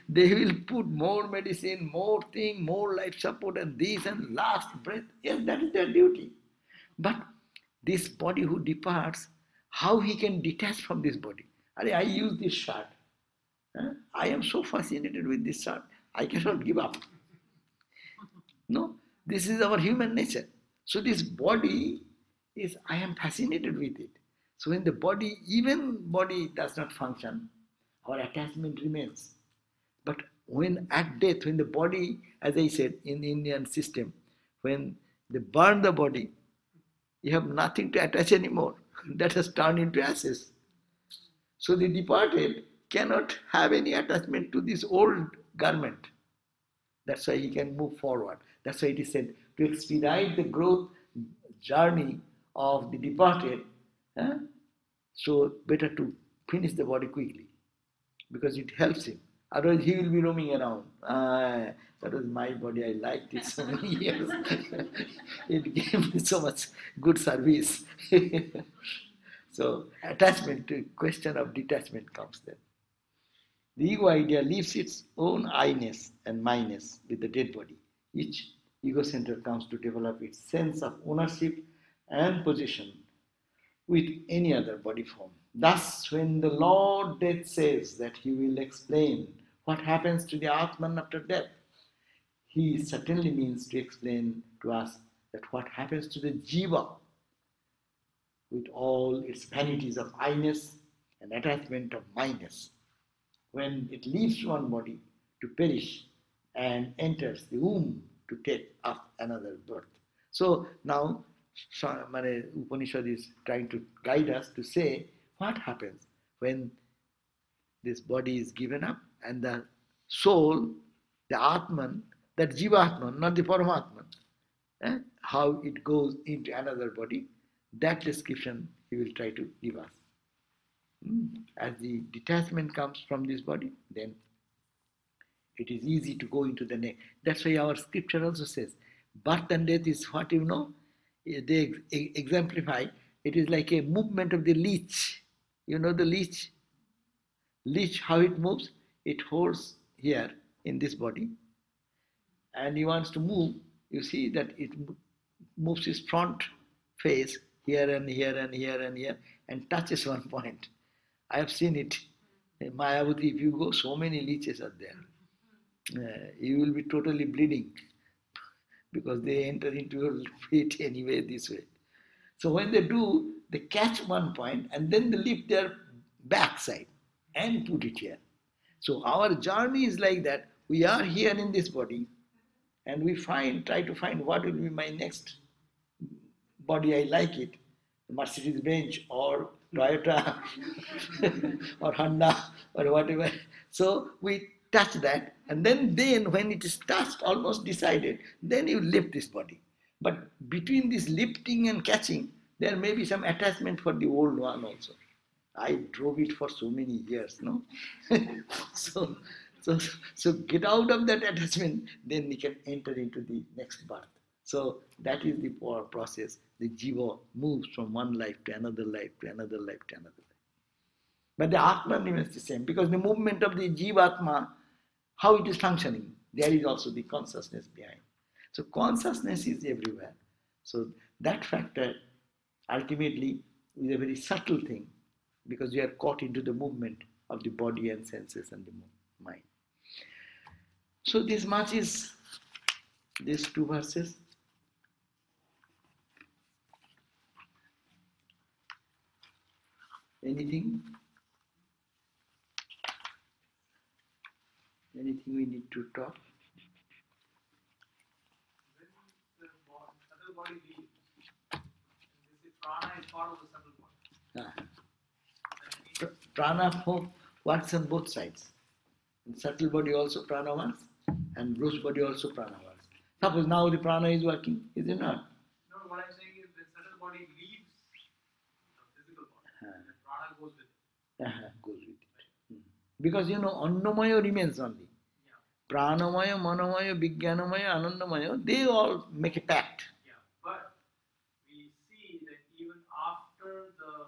[SPEAKER 1] they will put more medicine, more thing, more life support and this and last breath. Yes, that is their duty. But this body who departs, how he can detach from this body? I use this shirt. I am so fascinated with this shirt. I cannot give up. No, this is our human nature. So this body is, I am fascinated with it. So when the body, even body does not function, our attachment remains. But when at death, when the body, as I said, in the Indian system, when they burn the body, you have nothing to attach anymore. That has turned into ashes. So the departed cannot have any attachment to this old garment. That's why he can move forward. That's why it is said to expedite the growth journey of the departed. So better to finish the body quickly because it helps him. Otherwise, he will be roaming around. That was my body. I liked it so many years. It gave me so much good service. So attachment, to question of detachment comes then. The ego idea leaves its own I-ness and myness with the dead body. Each ego center comes to develop its sense of ownership and possession with any other body form. Thus, when the Lord Death says that he will explain what happens to the Atman after death, he certainly means to explain to us that what happens to the Jiva with all its vanities of I-ness and attachment of myness, when it leaves one body to perish and enters the womb to take up another birth. So now Upanishad is trying to guide us to say what happens when this body is given up and the soul, the Atman, that Jiva Atman, not the Paramatman, how it goes into another body, that description he will try to give us. As the detachment comes from this body, then it is easy to go into the next. That's why our scripture also says, birth and death is what you know. they exemplify, it is like a movement of the leech. You know the leech? Leech, how it moves? It holds here in this body, and he wants to move. You see that it moves his front face here and here and here and here and touches one point. I have seen it. In Mayavati, if you go, so many leeches are there. You will be totally bleeding because they enter into your feet anyway this way. So when they do, they catch one point and then they lift their backside and put it here. So our journey is like that. We are here in this body and we try to find what will be my next body. I like it. Mercedes Benz or Toyota or Honda or whatever. So we touch that, and then when it is touched, almost decided, then you lift this body. But between this lifting and catching, there may be some attachment for the old one also. I drove it for so many years, no? so, so, so get out of that attachment, then we can enter into the next birth. So that is the process. The jiva moves from one life to another life to another life to another life. But the Atma remains the same because the movement of the Jivatma, how it is functioning, there is also the consciousness behind. So consciousness is everywhere. So that factor ultimately is a very subtle thing because we are caught into the movement of the body and senses and the mind. So this much is these two verses. Anything? Anything we need to talk?
[SPEAKER 2] When the subtle body leaves, and this is prana is part of the subtle body.
[SPEAKER 1] Prana works on both sides. In subtle body also prana works, and gross body also prana works. Suppose now the prana is working, is it not?
[SPEAKER 2] No, what I'm saying is the subtle body leaves the physical body, and prana goes with it.
[SPEAKER 1] Goes with it. Because Annamaya remains only. Pranamaya, Manamaya, Vijnanamaya, Anandamaya, they all make a pact.
[SPEAKER 2] Yeah, but we see that even after the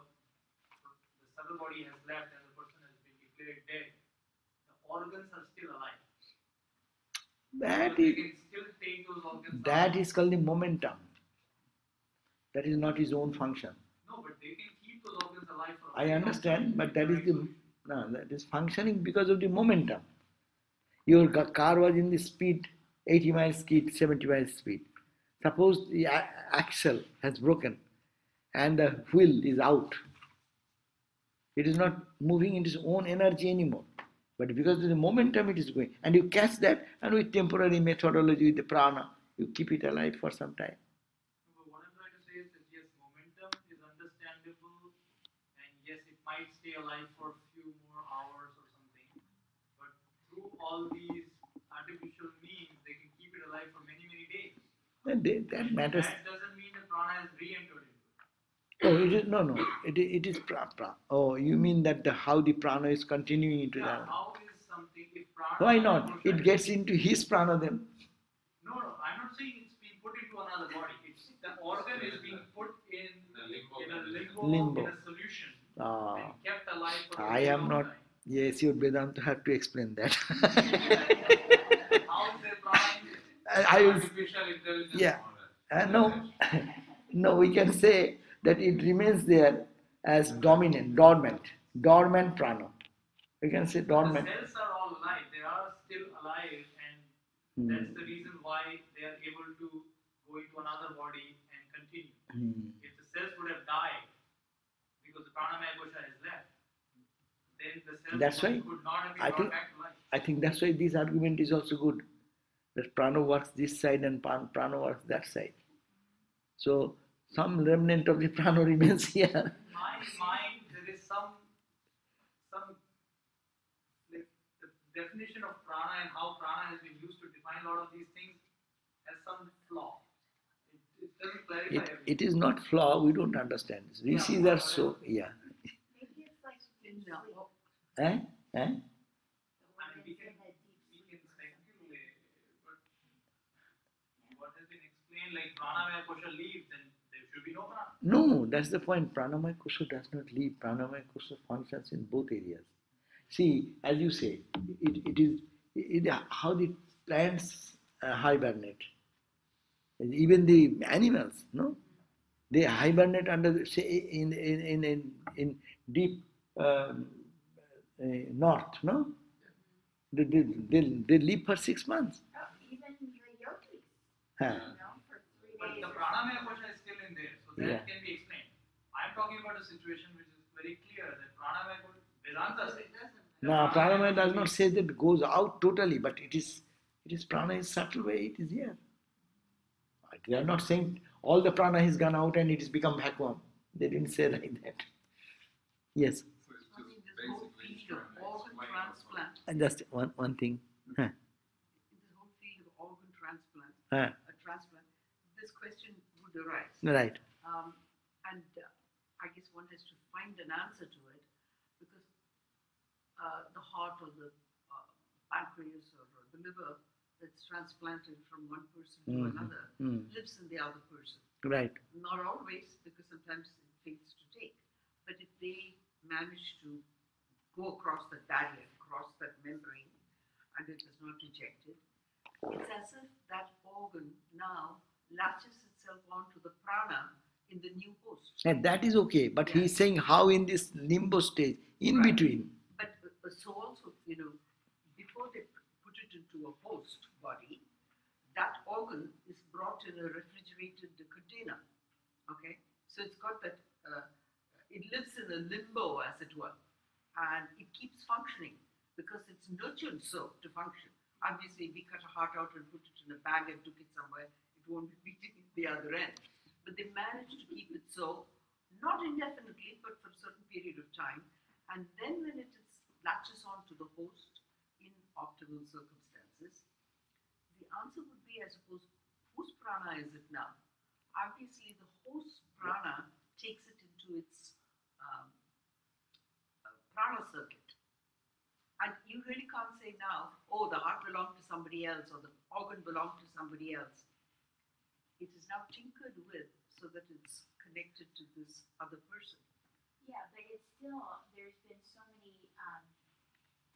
[SPEAKER 2] subtle body has left and the person has been declared dead, the organs are still alive.
[SPEAKER 1] That
[SPEAKER 2] so they can still take those organs out.
[SPEAKER 1] is called the momentum. That is not his own function.
[SPEAKER 2] No, but they can keep those organs alive for
[SPEAKER 1] I understand, but that is functioning because of the momentum. Your car was in the speed 80 miles speed, 70 miles speed. Suppose the axle has broken and the wheel is out. It is not moving in its own energy anymore. But because of the momentum it is going. And you catch that, and with temporary methodology, with the prana, you keep it alive for some time.
[SPEAKER 2] But what I'm trying to say is that yes, momentum is understandable, and yes, it might stay alive for a few more hours or something. But through all these artificial means, they can keep it alive for many, many days.
[SPEAKER 1] That matters.
[SPEAKER 2] That doesn't mean that prana has re-entered into it.
[SPEAKER 1] Oh, it is no. It is prana. Oh, you mean that how the prana is continuing into that?
[SPEAKER 2] How is something if prana?
[SPEAKER 1] Why not? It gets into his prana then.
[SPEAKER 2] No, I'm not saying it's being put into another body. It's the organ is being put in a limbo. In a solution and kept alive for a very long time.
[SPEAKER 1] Yes, your Vedanta have to explain that.
[SPEAKER 2] How is there prana?
[SPEAKER 4] Artificial intelligence.
[SPEAKER 1] Yeah. No, we can say that it remains there as dormant prana. We can say dormant.
[SPEAKER 2] The cells are all alive. They are still alive, and that's the reason why they are able to go into another body and continue. If the cells would have died because the pranamaya kosha is left, then the cells could not have been brought back to life.
[SPEAKER 1] I think that's why this argument is also good. That prana works this side and prana works that side. So some remnant of the prana remains here.
[SPEAKER 2] In my mind, there is some like the definition of prana and how prana has been used to define a lot of these things has some flaw. It doesn't clarify everything.
[SPEAKER 1] It is not flaw. We don't understand. Rishis are so
[SPEAKER 7] Maybe it's like in the
[SPEAKER 1] Eh?
[SPEAKER 2] I mean, we can speculate, but what has been explained, like pranamaya kosha leaves, and should be no prana.
[SPEAKER 1] No, that's the point. Pranamaya kosha does not leave. Pranamaya kosha functions in both areas. See, as you say, how the plants hibernate. Even the animals, no, they hibernate under say in deep north, no. They live for 6 months.
[SPEAKER 7] Even the yogis,
[SPEAKER 1] Huh.
[SPEAKER 7] for 3
[SPEAKER 2] But
[SPEAKER 7] days.
[SPEAKER 2] the
[SPEAKER 7] or
[SPEAKER 2] pranamaya
[SPEAKER 7] something.
[SPEAKER 2] kosha is still in there, so that
[SPEAKER 1] Yeah.
[SPEAKER 2] can be explained. I am talking about a situation which is very clear that pranamaya kosha, Vedanta says.
[SPEAKER 1] Now, pranamaya does not say that it goes out totally, but it is prana in subtle way, it is here. They are not saying all the prana has gone out and it has become vacuum. They didn't say like that. Yes.
[SPEAKER 4] So it's
[SPEAKER 6] I mean,
[SPEAKER 4] just
[SPEAKER 6] this whole
[SPEAKER 4] basically
[SPEAKER 6] field of
[SPEAKER 4] trying to
[SPEAKER 6] organ
[SPEAKER 4] explain
[SPEAKER 6] transplant,
[SPEAKER 1] And just one thing. Huh.
[SPEAKER 6] this whole field of organ transplant,
[SPEAKER 1] Huh.
[SPEAKER 6] transplant, this question would arise.
[SPEAKER 1] Right.
[SPEAKER 6] And I guess one has to find an answer to it because the heart or the pancreas or the liver that's transplanted from one person to another lives in the other person.
[SPEAKER 1] Right.
[SPEAKER 6] Not always, because sometimes it fails to take. But if they manage to go across that barrier, across that membrane, and it is not rejected, it's as if that organ now latches itself onto the prana in the new host.
[SPEAKER 1] And that is okay, but he is
[SPEAKER 6] Yeah.
[SPEAKER 1] saying how in this limbo stage, in
[SPEAKER 6] Right.
[SPEAKER 1] between.
[SPEAKER 6] But so also, before they put it into a host body, that organ is brought in a refrigerated container. Okay, so it's got that. It lives in a limbo, as it were, and it keeps functioning because it's nurtured so to function. Obviously, if we cut a heart out and put it in a bag and took it somewhere, it won't be beating at the other end. But they managed to keep it so, not indefinitely, but for a certain period of time. And then when it latches on to the host in optimal circumstances, the answer would be, I suppose, whose prana is it now? Obviously, the host prana takes it into its prana circuit. And you really can't say now, oh, the heart belonged to somebody else or the organ belonged to somebody else. It is now tinkered with so that it's connected to this other person.
[SPEAKER 7] Yeah, but it's still, there's been so many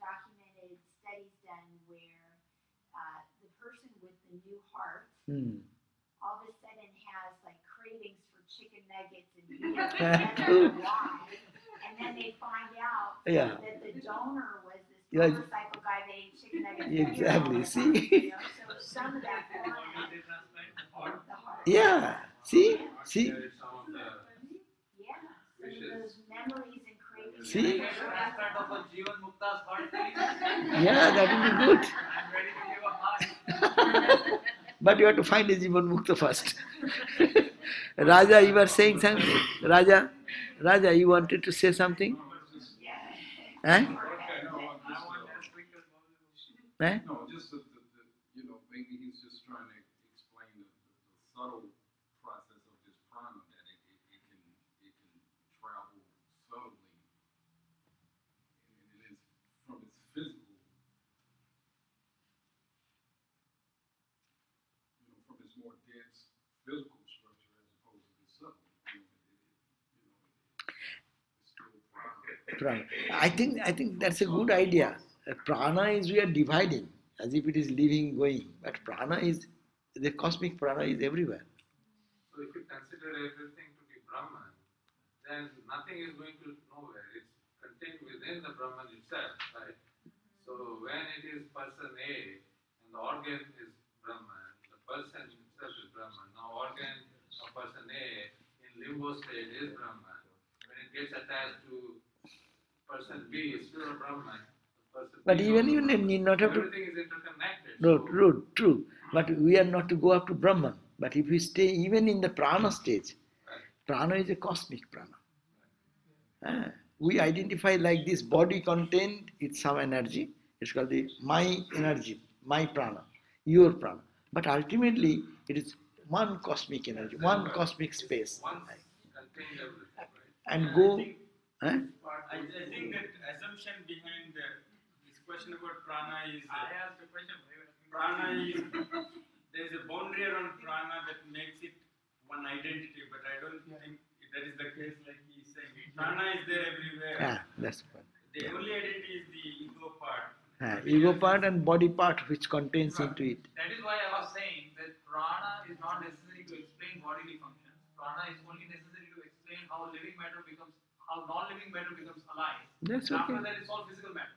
[SPEAKER 7] documented studies done where the person with the new heart all of a sudden has like cravings for chicken nuggets and beer, and doesn't know why. And then they find out that the donor was this motorcycle guy that ate chicken nuggets.
[SPEAKER 1] Exactly. See.
[SPEAKER 7] So some of that prana, the heart.
[SPEAKER 1] Yeah. See. See.
[SPEAKER 4] There is some of the
[SPEAKER 7] Yeah, some of those memories and cravings.
[SPEAKER 1] See?
[SPEAKER 2] Get a transplant of a Jivan Mukta's heart, please.
[SPEAKER 1] Yeah, that would be good.
[SPEAKER 2] I'm ready to give a heart.
[SPEAKER 1] But you have to find a Jivan Mukta first. Raja, you were saying something. Raja, you wanted to say something? Eh?
[SPEAKER 4] Okay, no,
[SPEAKER 1] Eh?
[SPEAKER 4] no, just that maybe he's just trying to explain the subtle process of this prana, that it can travel subtly, and it is from its physical, from its more dense physical structure as opposed to the subtle. It's still prana.
[SPEAKER 1] Prana. I think that's a good idea. Prana is we are dividing as if it is living, going. But prana is, the cosmic prana is everywhere.
[SPEAKER 4] So if you consider everything to be Brahman, then nothing is going to nowhere. It's contained within the Brahman itself, right? So when it is person A and the organ is Brahman, the person itself is Brahman. Now organ of person A in limbo state is Brahman. When it gets attached to person B, it's still a Brahman.
[SPEAKER 1] But even you need not have to.
[SPEAKER 4] Everything is interconnected.
[SPEAKER 1] No,
[SPEAKER 4] So
[SPEAKER 1] true. But we are not to go up to Brahman. But if we stay even in the prana stage, prana is a cosmic prana. We identify like this body contained it's some energy. It's called the my energy, my prana, your prana. But ultimately, it is one cosmic energy, one cosmic space.
[SPEAKER 4] once contained everything, right?
[SPEAKER 1] And go.
[SPEAKER 3] I think that assumption behind this question about prana is
[SPEAKER 2] I asked a question.
[SPEAKER 3] prana is there is a boundary around prana that makes it one identity, but I don't think that is the case. Like he's saying, prana is there everywhere.
[SPEAKER 1] That's one.
[SPEAKER 3] The only identity is the ego part.
[SPEAKER 1] Ego part and body part which contains
[SPEAKER 2] Right.
[SPEAKER 1] into it.
[SPEAKER 2] That is why I was saying that prana is not necessary to explain bodily functions. Prana is only necessary to explain how non-living matter becomes alive.
[SPEAKER 1] That's
[SPEAKER 2] and
[SPEAKER 1] okay.
[SPEAKER 2] after that, it's all physical matter.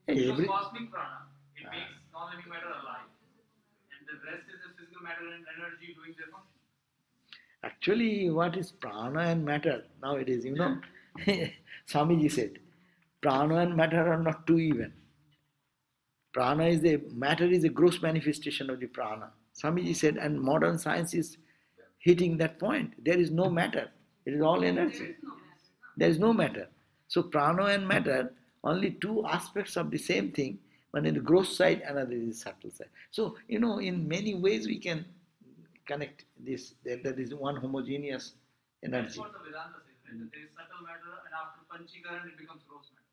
[SPEAKER 1] Hey,
[SPEAKER 2] Because
[SPEAKER 1] every,
[SPEAKER 2] cosmic prana, it makes non-living matter alive, and the rest is the physical matter and energy doing their function.
[SPEAKER 1] actually, what is prana and matter nowadays? Swamiji said, prana and matter are not two even. Matter is a gross manifestation of the prana. Swamiji said, and modern science is hitting that point. There is no matter. It is all energy. There is no matter. So prana and matter, only two aspects of the same thing. One is the gross side, another is the subtle side. So, in many ways we can connect this. That is one homogeneous
[SPEAKER 2] That's
[SPEAKER 1] energy.
[SPEAKER 2] what the Vedanta says, right? That there is subtle matter, and after Panchikaran, it becomes gross matter.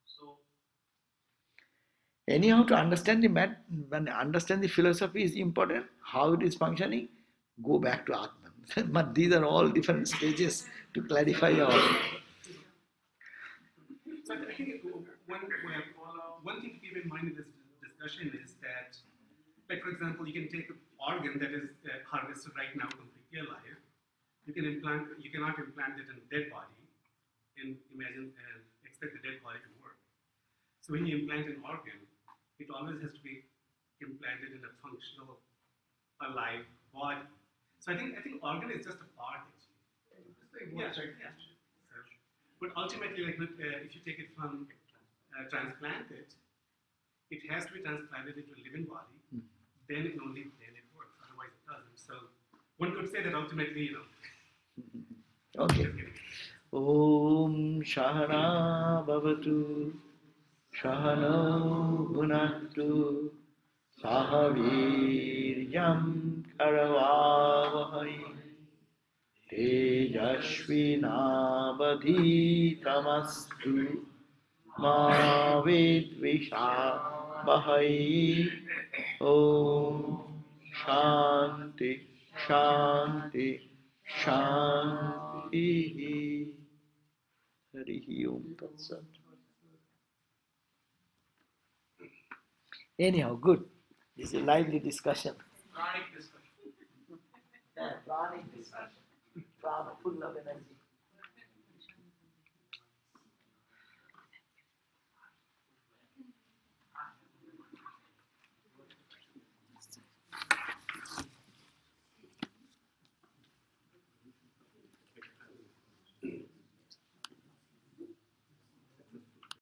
[SPEAKER 2] So,
[SPEAKER 1] Anyhow, to when understand the philosophy is important, how it is functioning, go back to Atman. But these are all different stages to clarify our.
[SPEAKER 8] So I think one thing to keep in mind in this discussion is that, like for example, you can take an organ that is harvested right now completely alive. You cannot implant it in a dead body and expect the dead body to work. So when you implant an organ, it always has to be implanted in a functional, alive body. So I think organ is just a part actually. Yeah. So, but ultimately, like if you take it from transplant it has to be transplanted into a living body. Then it works. Otherwise, it doesn't. So one could say that ultimately,
[SPEAKER 1] Okay. Om Shahana Bhavatu Shahano Bhunaktu Sahaviryam Karavavahai Tejashvinavadhitamastu Ma Vidvishavahai Om Shanti Shanti Shanti Harihi Om Tat Sat. Anyhow, good. This is a lively discussion.
[SPEAKER 2] pranic discussion.
[SPEAKER 1] Pranic discussion. Prana, full of energy.